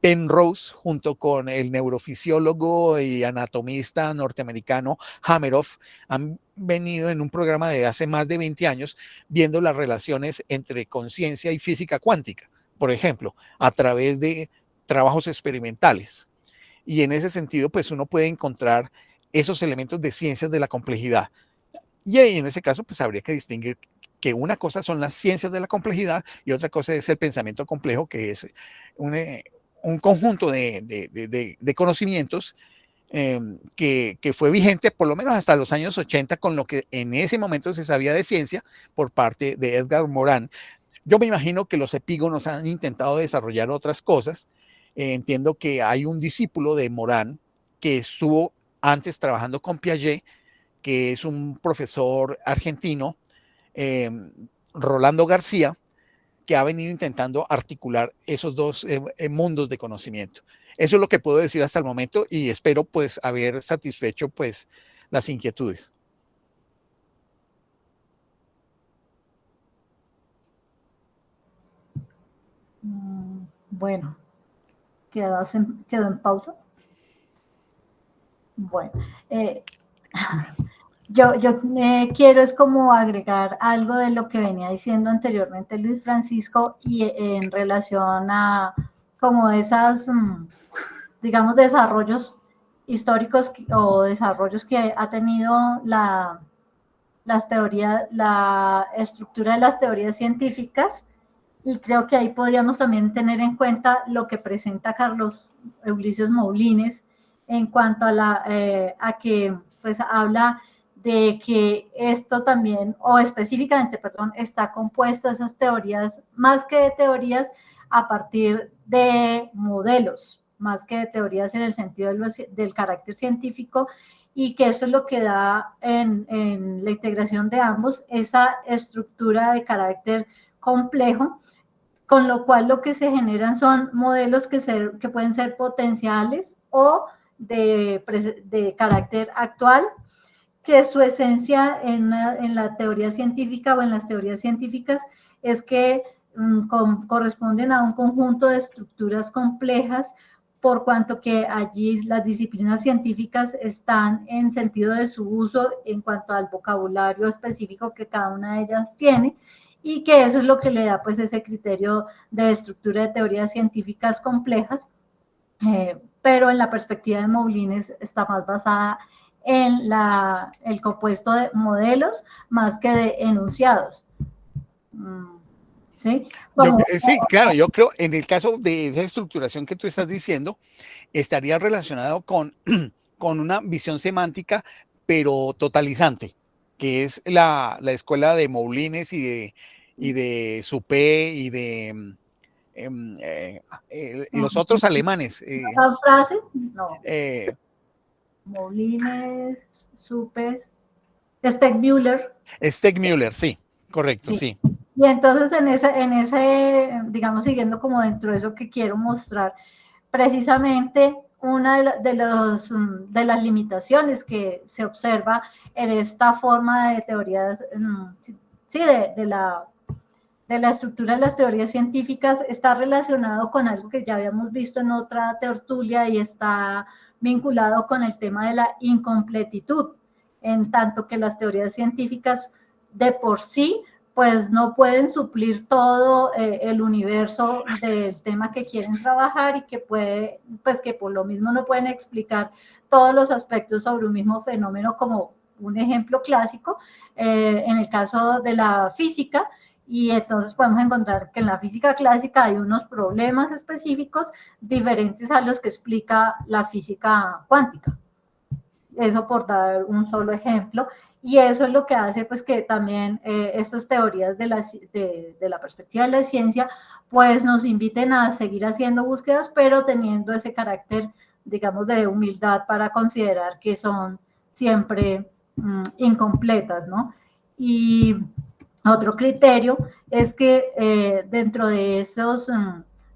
Penrose, junto con el neurofisiólogo y anatomista norteamericano Hameroff, han venido en un programa de hace más de 20 años viendo las relaciones entre conciencia y física cuántica, por ejemplo, a través de trabajos experimentales. Y en ese sentido, pues uno puede encontrar esos elementos de ciencias de la complejidad. Y ahí, en ese caso, pues habría que distinguir que una cosa son las ciencias de la complejidad y otra cosa es el pensamiento complejo, que es un conjunto de conocimientos que fue vigente por lo menos hasta los años 80 con lo que en ese momento se sabía de ciencia por parte de Edgar Morin. Yo me imagino que los epígonos han intentado desarrollar otras cosas. Entiendo que hay un discípulo de Morin que estuvo antes trabajando con Piaget, que es un profesor argentino, Rolando García, que ha venido intentando articular esos dos mundos de conocimiento. Eso es lo que puedo decir hasta el momento y espero pues haber satisfecho pues las inquietudes. Bueno, quedó en pausa. Bueno, yo quiero es como agregar algo de lo que venía diciendo anteriormente Luis Francisco y en relación a como esas, digamos, desarrollos históricos o desarrollos que ha tenido las teorías, la estructura de las teorías científicas, y creo que ahí podríamos también tener en cuenta lo que presenta Carlos Ulises Moulines en cuanto a que pues habla de que esto también, o específicamente, perdón, está compuesto de esas teorías, más que de teorías, a partir de modelos, más que de teorías en el sentido del carácter científico, y que eso es lo que da en la integración de ambos, esa estructura de carácter complejo, con lo cual lo que se generan son modelos que pueden ser potenciales o de carácter actual, que su esencia en la teoría científica o en las teorías científicas es que corresponden a un conjunto de estructuras complejas, por cuanto que allí las disciplinas científicas están en sentido de su uso en cuanto al vocabulario específico que cada una de ellas tiene, y que eso es lo que le da pues ese criterio de estructura de teorías científicas complejas, pero en la perspectiva de Moulines está más basada en el compuesto de modelos más que de enunciados. ¿Sí? Sí, claro, yo creo en el caso de esa estructuración que tú estás diciendo, estaría relacionado con una visión semántica, pero totalizante, que es la escuela de Moulines y de Suppé y de los otros alemanes. ¿Esa frase? No. Moulines, Suppé, Stegmüller. Stegmüller, sí, correcto, sí. Y entonces en ese, digamos, siguiendo como dentro de eso que quiero mostrar, precisamente una de las limitaciones que se observa en esta forma de teorías, sí, de la estructura de las teorías científicas está relacionado con algo que ya habíamos visto en otra tertulia y está vinculado con el tema de la incompletitud, en tanto que las teorías científicas de por sí pues no pueden suplir todo el universo del tema que quieren trabajar y que puede, pues que por lo mismo no pueden explicar todos los aspectos sobre un mismo fenómeno, como un ejemplo clásico, en el caso de la física, y entonces podemos encontrar que en la física clásica hay unos problemas específicos diferentes a los que explica la física cuántica. Eso por dar un solo ejemplo. Y eso es lo que hace pues que también estas teorías de la perspectiva de la ciencia pues nos inviten a seguir haciendo búsquedas, pero teniendo ese carácter, digamos, de humildad para considerar que son siempre incompletas, ¿no? Y otro criterio es que dentro de esos,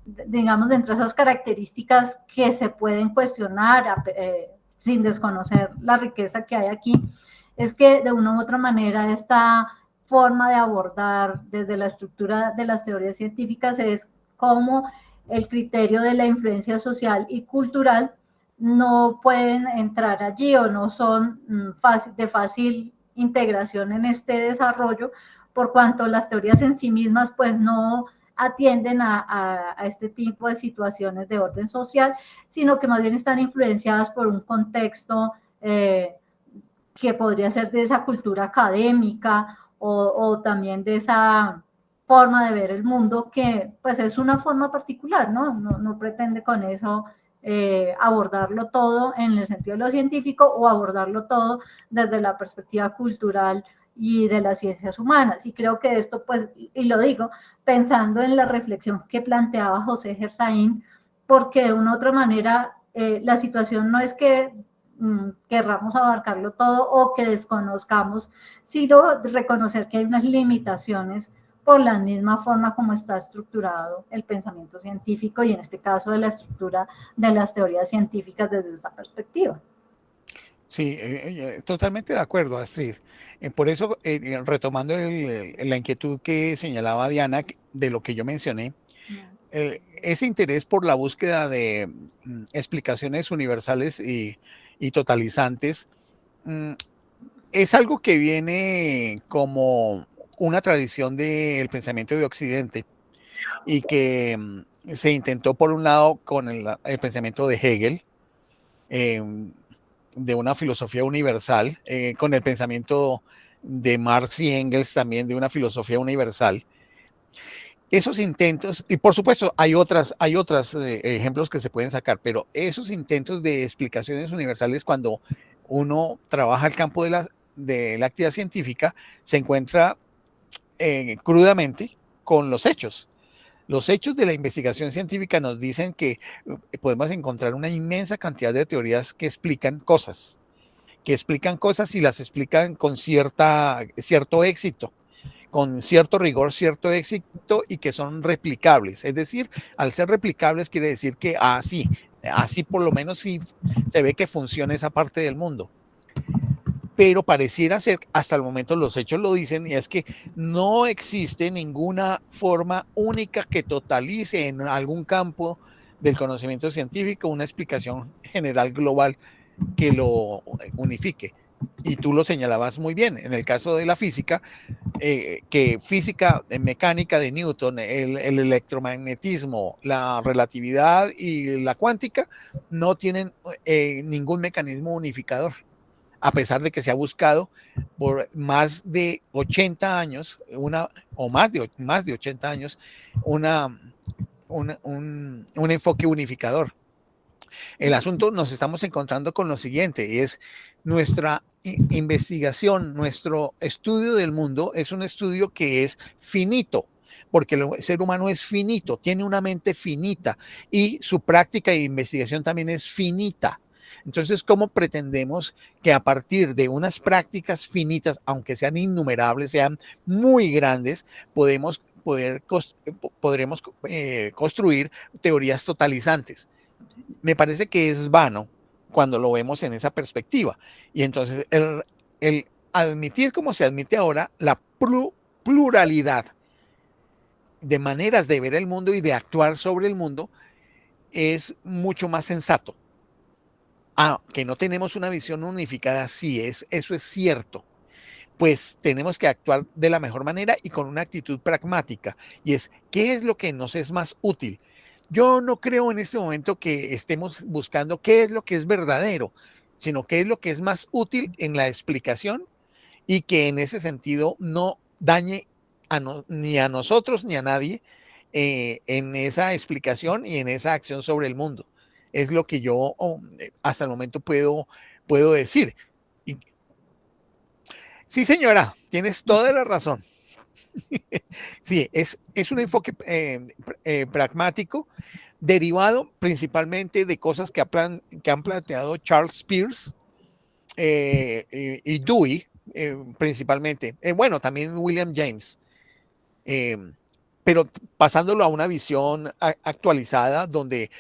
digamos, dentro de esas características que se pueden cuestionar sin desconocer la riqueza que hay aquí, es que de una u otra manera esta forma de abordar desde la estructura de las teorías científicas es cómo el criterio de la influencia social y cultural no pueden entrar allí o no son de fácil integración en este desarrollo, por cuanto las teorías en sí mismas pues no atienden a este tipo de situaciones de orden social, sino que más bien están influenciadas por un contexto que podría ser de esa cultura académica o también de esa forma de ver el mundo, que pues es una forma particular, ¿no? No pretende con eso abordarlo todo en el sentido de lo científico o abordarlo todo desde la perspectiva cultural y de las ciencias humanas. Y creo que esto, pues, y lo digo pensando en la reflexión que planteaba José Gersaín, porque de una u otra manera la situación no es que querramos abarcarlo todo o que desconozcamos, sino reconocer que hay unas limitaciones por la misma forma como está estructurado el pensamiento científico y en este caso de la estructura de las teorías científicas desde esta perspectiva. Sí, totalmente de acuerdo, Astrid. Por eso, retomando la inquietud que señalaba Diana de lo que yo mencioné, ese interés por la búsqueda de explicaciones universales y totalizantes es algo que viene como una tradición del pensamiento de Occidente y que se intentó por un lado con el pensamiento de Hegel, de una filosofía universal, con el pensamiento de Marx y Engels también de una filosofía universal. Esos intentos, y por supuesto hay otros ejemplos que se pueden sacar, pero esos intentos de explicaciones universales, cuando uno trabaja el campo de la actividad científica, se encuentra crudamente con los hechos. Los hechos de la investigación científica nos dicen que podemos encontrar una inmensa cantidad de teorías que explican cosas y las explican con cierto éxito, con cierto rigor, cierto éxito y que son replicables. Es decir, al ser replicables quiere decir que así por lo menos sí se ve que funciona esa parte del mundo. Pero pareciera ser, hasta el momento los hechos lo dicen, y es que no existe ninguna forma única que totalice en algún campo del conocimiento científico una explicación general global que lo unifique. Y tú lo señalabas muy bien, en el caso de la física, que física mecánica de Newton, el electromagnetismo, la relatividad y la cuántica no tienen ningún mecanismo unificador, a pesar de que se ha buscado por más de 80 años, más de 80 años, un enfoque unificador. El asunto nos estamos encontrando con lo siguiente, es nuestra investigación, nuestro estudio del mundo es un estudio que es finito, porque el ser humano es finito, tiene una mente finita y su práctica de investigación también es finita. Entonces, ¿cómo pretendemos que a partir de unas prácticas finitas, aunque sean innumerables, sean muy grandes, podremos construir teorías totalizantes? Me parece que es vano cuando lo vemos en esa perspectiva. Y entonces el admitir, como se admite ahora, la pluralidad de maneras de ver el mundo y de actuar sobre el mundo es mucho más sensato. Que no tenemos una visión unificada, sí, eso es cierto. Pues tenemos que actuar de la mejor manera y con una actitud pragmática. Y es, ¿qué es lo que nos es más útil? Yo no creo en este momento que estemos buscando qué es lo que es verdadero, sino qué es lo que es más útil en la explicación y que en ese sentido no dañe ni a nosotros ni a nadie en esa explicación y en esa acción sobre el mundo. Es lo que yo hasta el momento puedo decir. Y, sí, señora, tienes toda la razón. Sí, es un enfoque pragmático derivado principalmente de cosas que han planteado Charles Peirce y Dewey, principalmente. Bueno, también William James. Pero pasándolo a una visión actualizada donde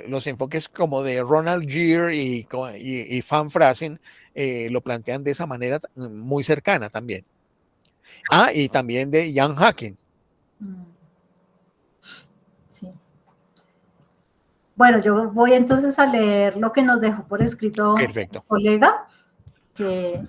los enfoques como de Ronald Gere y Van Frasen lo plantean de esa manera muy cercana también. Y también de Jan Hacking. Sí. Bueno, yo voy entonces a leer lo que nos dejó por escrito el colega, que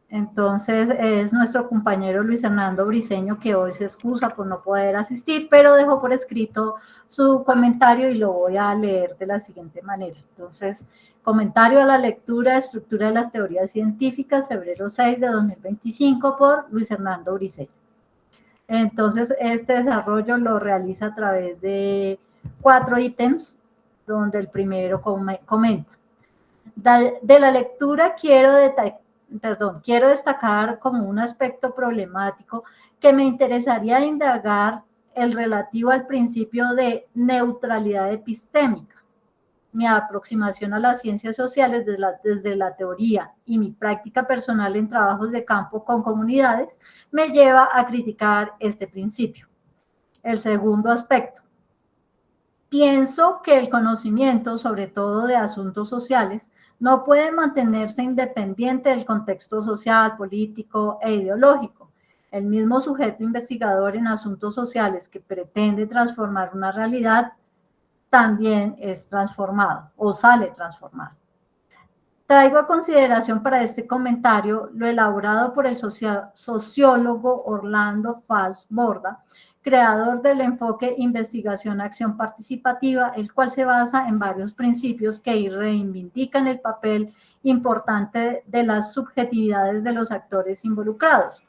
entonces es nuestro compañero Luis Hernando Briceño, que hoy se excusa por no poder asistir, pero dejó por escrito su comentario y lo voy a leer de la siguiente manera. Entonces, comentario a la lectura, estructura de las teorías científicas, febrero 6 de 2025, por Luis Hernando Briceño. Entonces, este desarrollo lo realiza a través de 4 ítems, donde el primero comenta. De la lectura quiero destacar como un aspecto problemático que me interesaría indagar el relativo al principio de neutralidad epistémica. Mi aproximación a las ciencias sociales desde la teoría y mi práctica personal en trabajos de campo con comunidades me lleva a criticar este principio. El segundo aspecto. Pienso que el conocimiento, sobre todo de asuntos sociales, no puede mantenerse independiente del contexto social, político e ideológico. El mismo sujeto investigador en asuntos sociales que pretende transformar una realidad también es transformado o sale transformado. Traigo a consideración para este comentario lo elaborado por el sociólogo Orlando Fals Borda, creador del enfoque investigación-acción participativa, el cual se basa en varios principios que reivindican el papel importante de las subjetividades de los actores involucrados,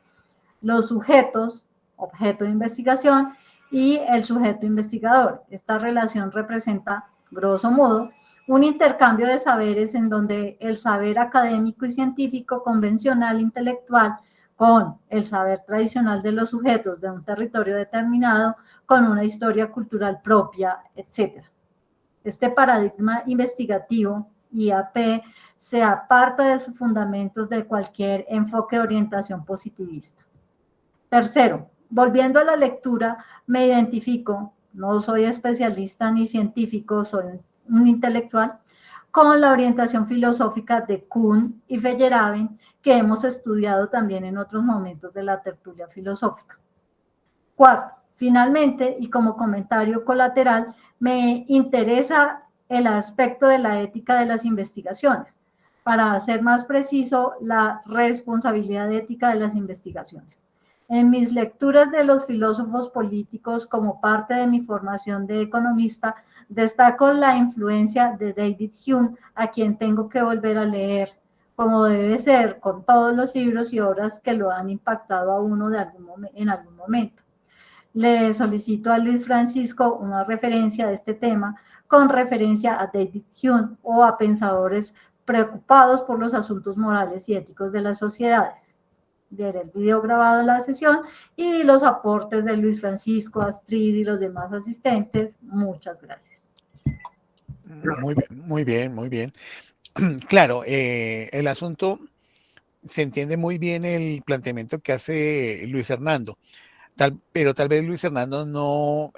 los sujetos, objeto de investigación, y el sujeto investigador. Esta relación representa, grosso modo, un intercambio de saberes en donde el saber académico y científico convencional intelectual con el saber tradicional de los sujetos de un territorio determinado, con una historia cultural propia, etc. Este paradigma investigativo, IAP, se aparta de sus fundamentos de cualquier enfoque de orientación positivista. Tercero, volviendo a la lectura, me identifico, no soy especialista ni científico, soy un intelectual, con la orientación filosófica de Kuhn y Feyerabend, que hemos estudiado también en otros momentos de la tertulia filosófica. Cuarto, finalmente, y como comentario colateral, me interesa el aspecto de la ética de las investigaciones. Para ser más preciso, la responsabilidad ética de las investigaciones. En mis lecturas de los filósofos políticos, como parte de mi formación de economista, destaco la influencia de David Hume, a quien tengo que volver a leer, como debe ser con todos los libros y obras que lo han impactado a uno en algún momento. Le solicito a Luis Francisco una referencia de este tema con referencia a David Hume o a pensadores preocupados por los asuntos morales y éticos de las sociedades. Ver el video grabado de la sesión y los aportes de Luis Francisco, Astrid y los demás asistentes. Muchas gracias. Muy bien, muy bien. Claro, el asunto se entiende muy bien el planteamiento que hace Luis Hernando, pero tal vez Luis Hernando no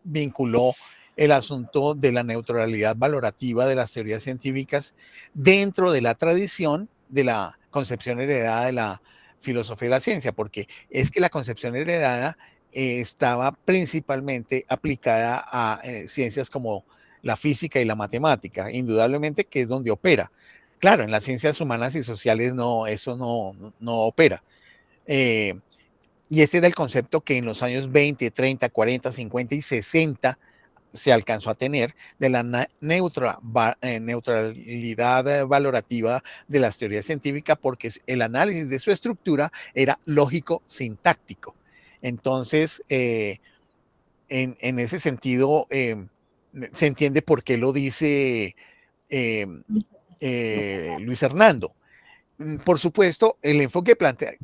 vinculó el asunto de la neutralidad valorativa de las teorías científicas dentro de la tradición de la concepción heredada de la filosofía de la ciencia, porque es que la concepción heredada estaba principalmente aplicada a ciencias como la física y la matemática, indudablemente que es donde opera. Claro, en las ciencias humanas y sociales no, eso no opera. Y ese era el concepto que en los años 20, 30, 40, 50 y 60 se alcanzó a tener de la neutralidad valorativa de las teorías científicas, porque el análisis de su estructura era lógico-sintáctico. Entonces, en ese sentido, se entiende por qué lo dice Luis Hernando. Por supuesto, el enfoque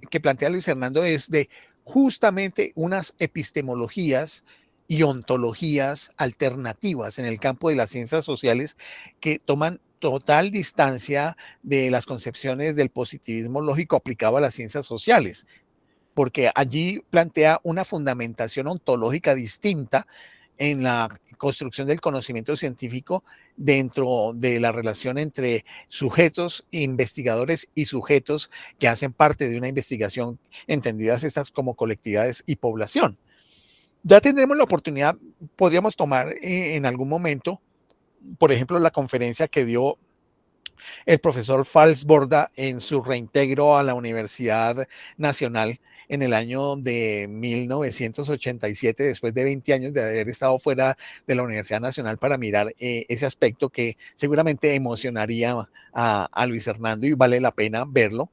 que plantea Luis Hernando es de justamente unas epistemologías y ontologías alternativas en el campo de las ciencias sociales que toman total distancia de las concepciones del positivismo lógico aplicado a las ciencias sociales, porque allí plantea una fundamentación ontológica distinta en la construcción del conocimiento científico dentro de la relación entre sujetos, investigadores y sujetos que hacen parte de una investigación, entendidas estas como colectividades y población. Ya tendremos la oportunidad, podríamos tomar en algún momento, por ejemplo, la conferencia que dio el profesor Falsborda en su reintegro a la Universidad Nacional en el año de 1987, después de 20 años de haber estado fuera de la Universidad Nacional, para mirar ese aspecto que seguramente emocionaría a Luis Hernando, y vale la pena verlo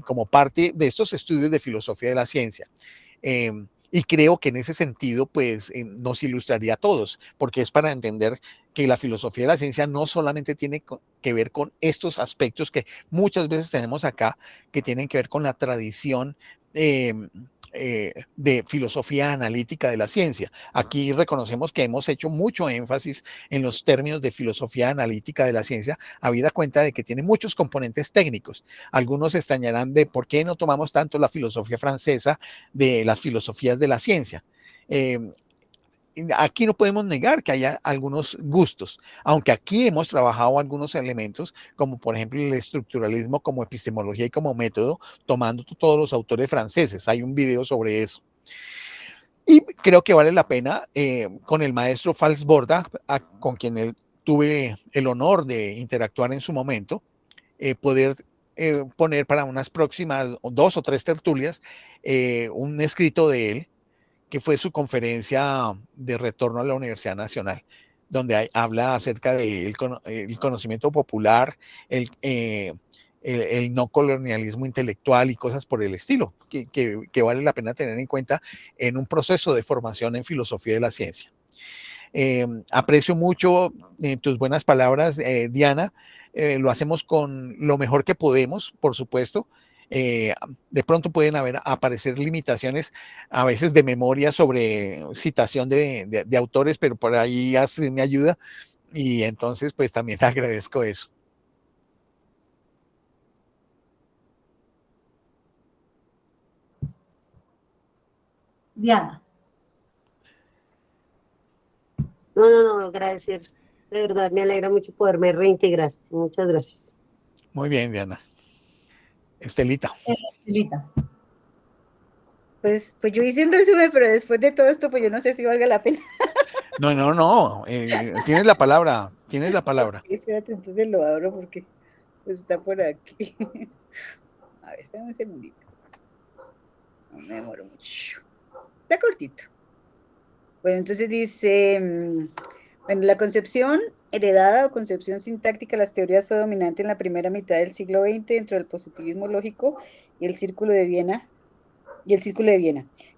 como parte de estos estudios de filosofía de la ciencia. Y creo que en ese sentido, pues, nos ilustraría a todos, porque es para entender que la filosofía de la ciencia no solamente tiene que ver con estos aspectos que muchas veces tenemos acá, que tienen que ver con la tradición de filosofía analítica de la ciencia. Aquí reconocemos que hemos hecho mucho énfasis en los términos de filosofía analítica de la ciencia, habida cuenta de que tiene muchos componentes técnicos. Algunos se extrañarán de por qué no tomamos tanto la filosofía francesa de las filosofías de la ciencia. Aquí no podemos negar que haya algunos gustos, aunque aquí hemos trabajado algunos elementos, como por ejemplo el estructuralismo como epistemología y como método, tomando todos los autores franceses. Hay un video sobre eso. Y creo que vale la pena con el maestro Falsborda, con quien tuve el honor de interactuar en su momento, poder poner para unas próximas 2 o 3 tertulias un escrito de él, que fue su conferencia de retorno a la Universidad Nacional, donde habla acerca del conocimiento popular, el no colonialismo intelectual y cosas por el estilo, que vale la pena tener en cuenta en un proceso de formación en filosofía de la ciencia. Aprecio mucho tus buenas palabras, Diana. Lo hacemos con lo mejor que podemos, por supuesto. De pronto pueden aparecer limitaciones a veces de memoria sobre citación de autores, pero por ahí Astrid me ayuda, y entonces pues también agradezco eso. Diana. No, agradecer. De verdad, me alegra mucho poderme reintegrar. Muchas gracias. Muy bien, Diana. Estelita. Estelita. Pues yo hice un resumen, pero después de todo esto, pues yo no sé si valga la pena. No. Tienes la palabra. Espérate, entonces lo abro porque pues está por aquí. A ver, espérame un segundito. No me demoro mucho. Está cortito. Bueno, entonces dice, bueno, la concepción heredada o concepción sintáctica de las teorías fue dominante en la primera mitad del siglo XX dentro del positivismo lógico y el Círculo de Viena.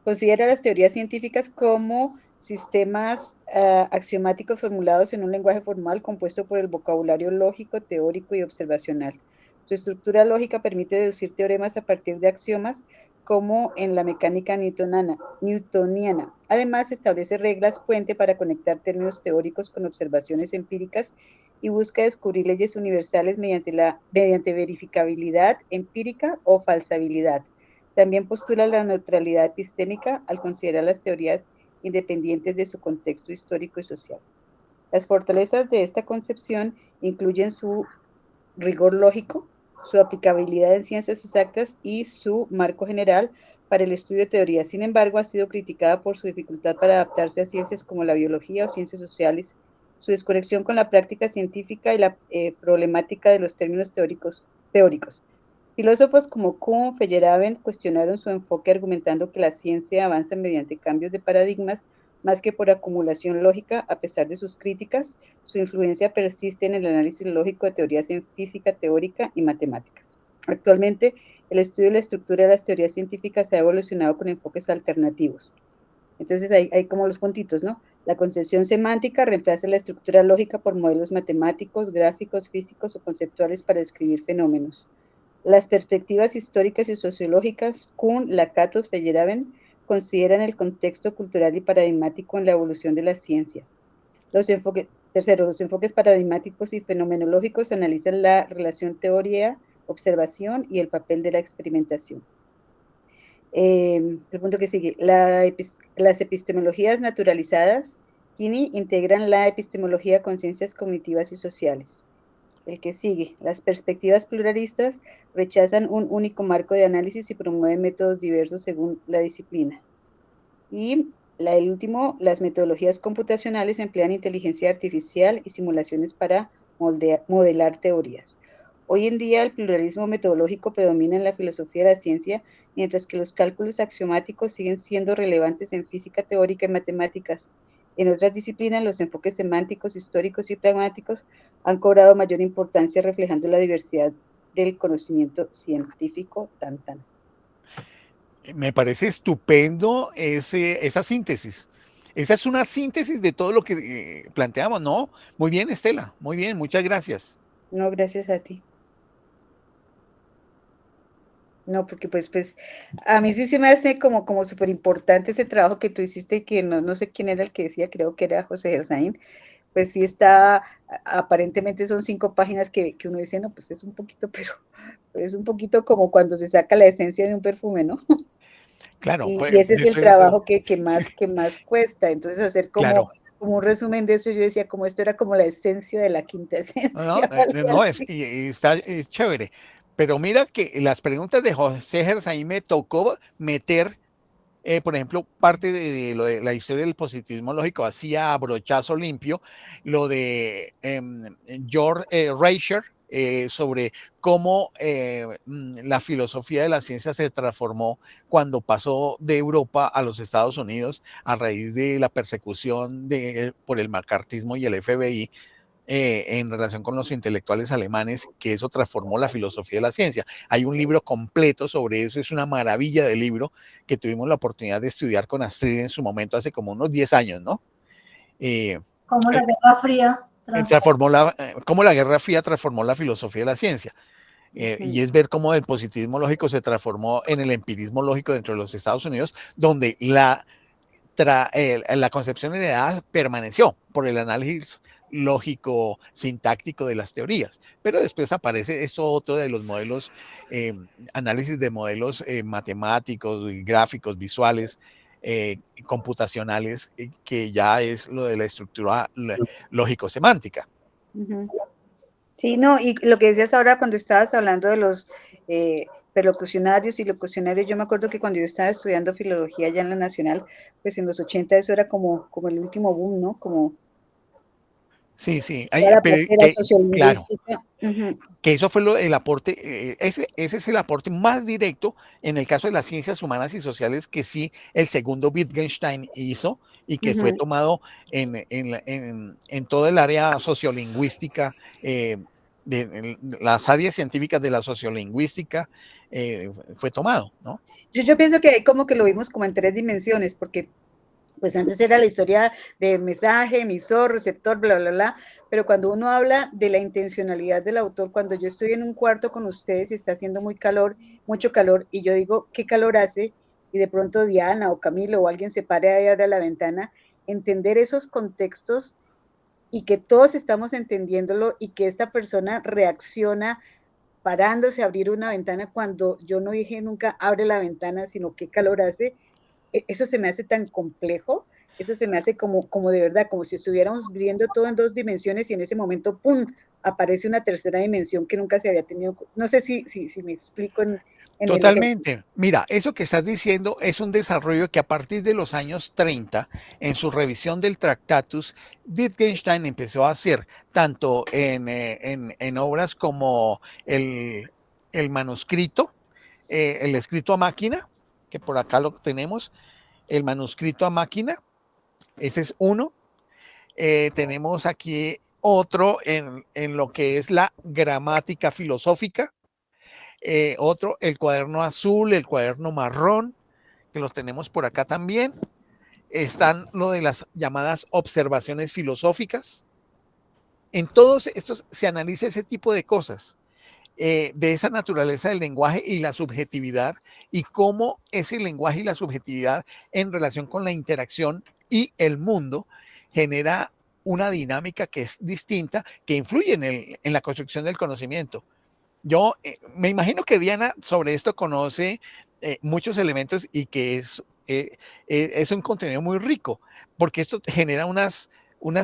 Considera las teorías científicas como sistemas axiomáticos formulados en un lenguaje formal compuesto por el vocabulario lógico, teórico y observacional. Su estructura lógica permite deducir teoremas a partir de axiomas, como en la mecánica newtoniana. Además, establece reglas puente para conectar términos teóricos con observaciones empíricas y busca descubrir leyes universales mediante verificabilidad empírica o falsabilidad. También postula la neutralidad epistémica al considerar las teorías independientes de su contexto histórico y social. Las fortalezas de esta concepción incluyen su rigor lógico, su aplicabilidad en ciencias exactas y su marco general para el estudio de teoría. Sin embargo, ha sido criticada por su dificultad para adaptarse a ciencias como la biología o ciencias sociales, su desconexión con la práctica científica y la problemática de los términos teóricos. Filósofos como Kuhn, Feyerabend cuestionaron su enfoque argumentando que la ciencia avanza mediante cambios de paradigmas más que por acumulación lógica. A pesar de sus críticas, su influencia persiste en el análisis lógico de teorías en física teórica y matemáticas. Actualmente, el estudio de la estructura de las teorías científicas ha evolucionado con enfoques alternativos. Entonces, hay como los puntitos, ¿no? La concepción semántica reemplaza la estructura lógica por modelos matemáticos, gráficos, físicos o conceptuales para describir fenómenos. Las perspectivas históricas y sociológicas, Kuhn, Lakatos, Feyerabend, consideran el contexto cultural y paradigmático en la evolución de la ciencia. Tercero, los enfoques paradigmáticos y fenomenológicos analizan la relación teoría, observación y el papel de la experimentación. El punto que sigue, las epistemologías naturalizadas, Kinney, integran la epistemología con ciencias cognitivas y sociales. El que sigue, las perspectivas pluralistas rechazan un único marco de análisis y promueven métodos diversos según la disciplina. Y el último, las metodologías computacionales emplean inteligencia artificial y simulaciones para modelar teorías. Hoy en día el pluralismo metodológico predomina en la filosofía de la ciencia, mientras que los cálculos axiomáticos siguen siendo relevantes en física teórica y matemáticas. En otras disciplinas, los enfoques semánticos, históricos y pragmáticos han cobrado mayor importancia, reflejando la diversidad del conocimiento científico. Me parece estupendo esa síntesis. Esa es una síntesis de todo lo que planteamos, ¿no? Muy bien, Estela, muy bien, muchas gracias. No, gracias a ti. No, porque pues a mí sí se me hace como súper importante ese trabajo que tú hiciste, que no sé quién era el que decía, creo que era José Gersaín, pues sí está, aparentemente son 5 páginas que uno dice, no, pues es un poquito, pero es un poquito como cuando se saca la esencia de un perfume, ¿no? Claro, Y pues, ese es el trabajo que más cuesta, entonces hacer claro. como un resumen de eso, yo decía, como esto era como la esencia de la quinta esencia. No, es chévere. Pero mira que las preguntas de José Gersaín me tocó meter, por ejemplo, parte de lo de la historia del positivismo lógico, hacía a brochazo limpio, lo de George Reicher, sobre cómo la filosofía de la ciencia se transformó cuando pasó de Europa a los Estados Unidos a raíz de la persecución por el macartismo y el FBI. En relación con los intelectuales alemanes, que eso transformó la filosofía de la ciencia. Hay un libro completo sobre eso, es una maravilla de libro que tuvimos la oportunidad de estudiar con Astrid en su momento, hace como unos 10 años, ¿no? Cómo la Guerra Fría cómo la Guerra Fría transformó la filosofía de la ciencia. Y es ver cómo el positivismo lógico se transformó en el empirismo lógico dentro de los Estados Unidos, donde la concepción heredada permaneció por el análisis lógico sintáctico de las teorías, pero después aparece esto otro de los modelos, análisis de modelos matemáticos, gráficos, visuales, computacionales, que ya es lo de la estructura lógico-semántica. Sí, no, y lo que decías ahora cuando estabas hablando de los perlocucionarios y locucionarios, yo me acuerdo que cuando yo estaba estudiando filología allá en la Nacional, pues en los 80 eso era como el último boom, ¿no? Como sí, la parte de la sociolingüística. Claro. Que eso fue el aporte, ese es el aporte más directo en el caso de las ciencias humanas y sociales que sí el segundo Wittgenstein hizo y que fue tomado en todo el área sociolingüística, de las áreas científicas de la sociolingüística, fue tomado, ¿no? Yo pienso que hay como que lo vimos como en 3 dimensiones, porque pues antes era la historia de mensaje, emisor, receptor, bla, bla, bla, pero cuando uno habla de la intencionalidad del autor, cuando yo estoy en un cuarto con ustedes y está haciendo mucho calor, y yo digo, ¿qué calor hace? Y de pronto Diana o Camilo o alguien se pare ahí ahora a la ventana, entender esos contextos y que todos estamos entendiéndolo y que esta persona reacciona parándose a abrir una ventana cuando yo no dije nunca abre la ventana, sino qué calor hace. Eso se me hace tan complejo, eso se me hace como de verdad, como si estuviéramos viendo todo en 2 dimensiones y en ese momento, ¡pum!, aparece una tercera dimensión que nunca se había tenido. No sé si me explico en el ejemplo. Totalmente. Mira, eso que estás diciendo es un desarrollo que a partir de los años 30, en su revisión del Tractatus, Wittgenstein empezó a hacer, tanto en obras como el manuscrito, el escrito a máquina, que por acá lo tenemos, el manuscrito a máquina, ese es uno. Tenemos aquí otro en lo que es la gramática filosófica. Otro, el cuaderno azul, el cuaderno marrón, que los tenemos por acá también. Están lo de las llamadas observaciones filosóficas. En todos estos se analiza ese tipo de cosas, de esa naturaleza del lenguaje y la subjetividad, y cómo ese lenguaje y la subjetividad en relación con la interacción y el mundo genera una dinámica que es distinta, que influye en la construcción del conocimiento. Yo me imagino que Diana sobre esto conoce muchos elementos y que es un contenido muy rico, porque esto genera unas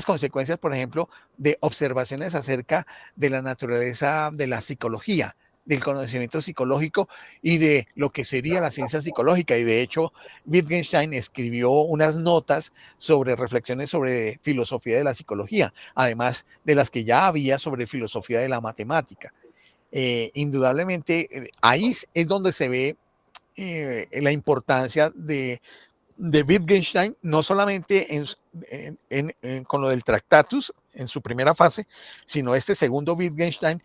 consecuencias, por ejemplo, de observaciones acerca de la naturaleza de la psicología, del conocimiento psicológico y de lo que sería la ciencia psicológica. Y de hecho, Wittgenstein escribió unas notas sobre reflexiones sobre filosofía de la psicología, además de las que ya había sobre filosofía de la matemática. Indudablemente, ahí es donde se ve la importancia de Wittgenstein, no solamente con lo del Tractatus en su primera fase, sino este segundo Wittgenstein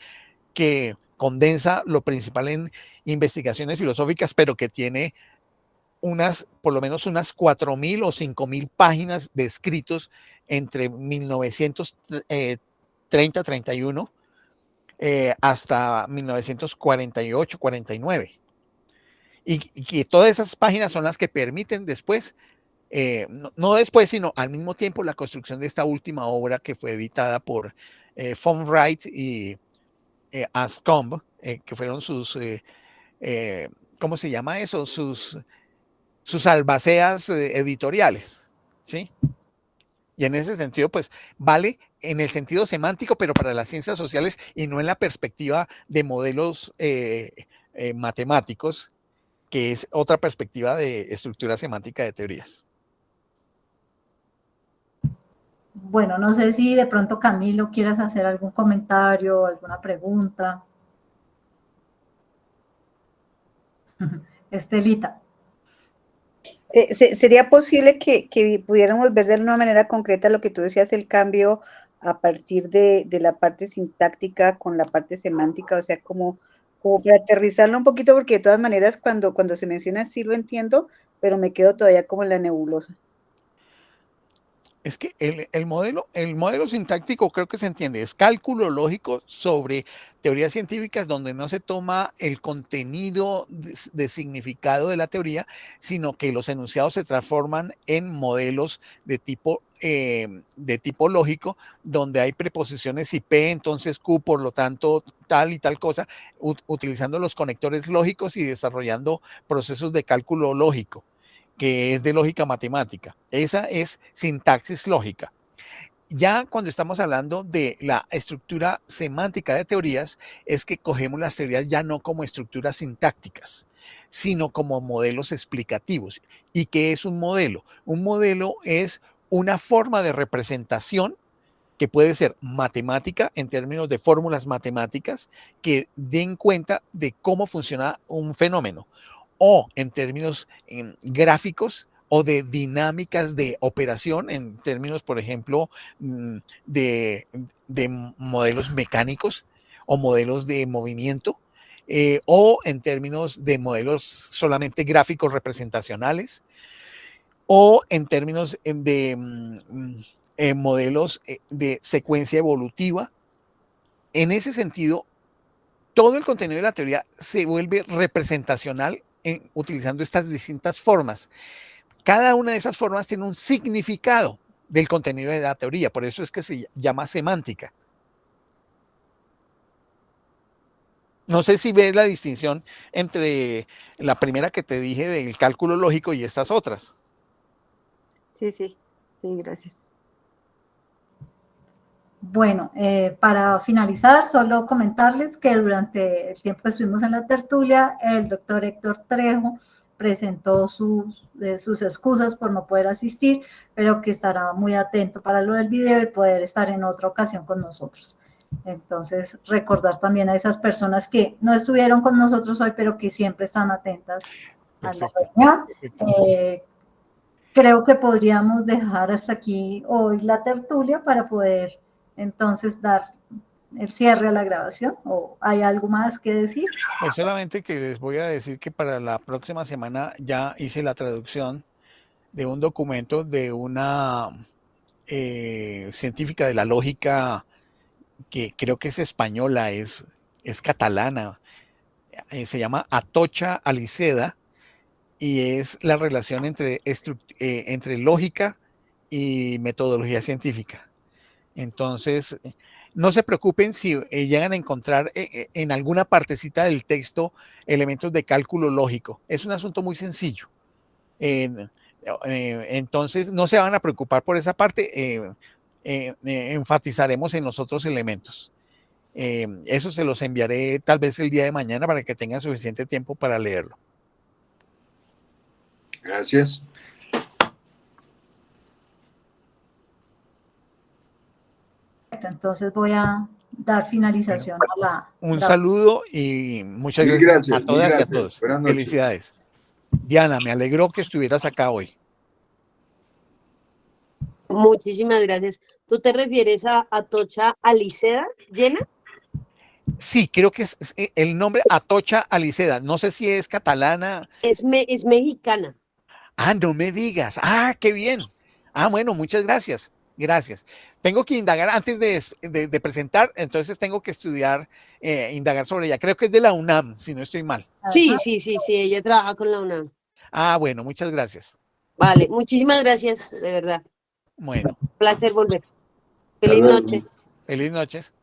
que condensa lo principal en investigaciones filosóficas, pero que tiene por lo menos unas 4.000 o 5.000 páginas de escritos entre 1930-31 hasta 1948-49. Y que todas esas páginas son las que permiten después, no después, sino al mismo tiempo, la construcción de esta última obra que fue editada por von Wright y Anscombe, que fueron sus, ¿cómo se llama eso? Sus albaceas editoriales, ¿sí? Y en ese sentido, pues vale en el sentido semántico, pero para las ciencias sociales y no en la perspectiva de modelos matemáticos, que es otra perspectiva de estructura semántica de teorías. Bueno, no sé si de pronto Camilo quieras hacer algún comentario, alguna pregunta. Estelita. ¿Sería posible que pudiéramos ver de una manera concreta lo que tú decías, el cambio a partir de la parte sintáctica con la parte semántica? O sea, como para aterrizarlo un poquito, porque de todas maneras cuando se menciona sí lo entiendo, pero me quedo todavía como en la nebulosa. Es que el modelo sintáctico creo que se entiende, es cálculo lógico sobre teorías científicas donde no se toma el contenido de significado de la teoría, sino que los enunciados se transforman en modelos de tipo lógico, donde hay preposiciones y P, entonces Q, por lo tanto, tal y tal cosa, utilizando los conectores lógicos y desarrollando procesos de cálculo lógico, que es de lógica matemática. Esa es sintaxis lógica. Ya cuando estamos hablando de la estructura semántica de teorías, es que cogemos las teorías ya no como estructuras sintácticas, sino como modelos explicativos. ¿Y qué es un modelo? Un modelo es una forma de representación que puede ser matemática en términos de fórmulas matemáticas que den cuenta de cómo funciona un fenómeno, o en términos gráficos o de dinámicas de operación, en términos, por ejemplo, de modelos mecánicos o modelos de movimiento, o en términos de modelos solamente gráficos representacionales, o en términos de modelos de secuencia evolutiva. En ese sentido, todo el contenido de la teoría se vuelve representacional utilizando estas distintas formas. Cada una de esas formas tiene un significado del contenido de la teoría, por eso es que se llama semántica. No sé si ves la distinción entre la primera que te dije del cálculo lógico y estas otras. Sí, gracias. Bueno, para finalizar, solo comentarles que durante el tiempo que estuvimos en la tertulia, el doctor Héctor Trejo presentó sus excusas por no poder asistir, pero que estará muy atento para lo del video y poder estar en otra ocasión con nosotros. Entonces, recordar también a esas personas que no estuvieron con nosotros hoy, pero que siempre están atentas a la reunión. Creo que podríamos dejar hasta aquí hoy la tertulia para poder entonces dar el cierre a la grabación. ¿O hay algo más que decir? Pues solamente que les voy a decir que para la próxima semana ya hice la traducción de un documento de una científica de la lógica que creo que es española, es catalana, se llama Atocha Aliceda, y es la relación entre lógica y metodología científica. Entonces, no se preocupen si llegan a encontrar en alguna partecita del texto elementos de cálculo lógico. Es un asunto muy sencillo. Entonces, no se van a preocupar por esa parte. Enfatizaremos en los otros elementos. Eso se los enviaré tal vez el día de mañana para que tengan suficiente tiempo para leerlo. Gracias. Entonces voy a dar finalización a la... Un saludo y muchas gracias a todas y a todos. Felicidades. Diana, me alegró que estuvieras acá hoy. Muchísimas gracias. ¿Tú te refieres a Atocha Aliceda, Llena? Sí, creo que es el nombre Atocha Aliceda. No sé si es catalana. Es mexicana. Ah, no me digas. Ah, qué bien. Ah, bueno, muchas gracias. Gracias. Tengo que indagar antes de presentar, entonces tengo que estudiar, indagar sobre ella. Creo que es de la UNAM, si no estoy mal. Sí, ella trabaja con la UNAM. Ah, bueno, muchas gracias. Vale, muchísimas gracias, de verdad. Bueno. Placer volver. Feliz noche. Feliz noches.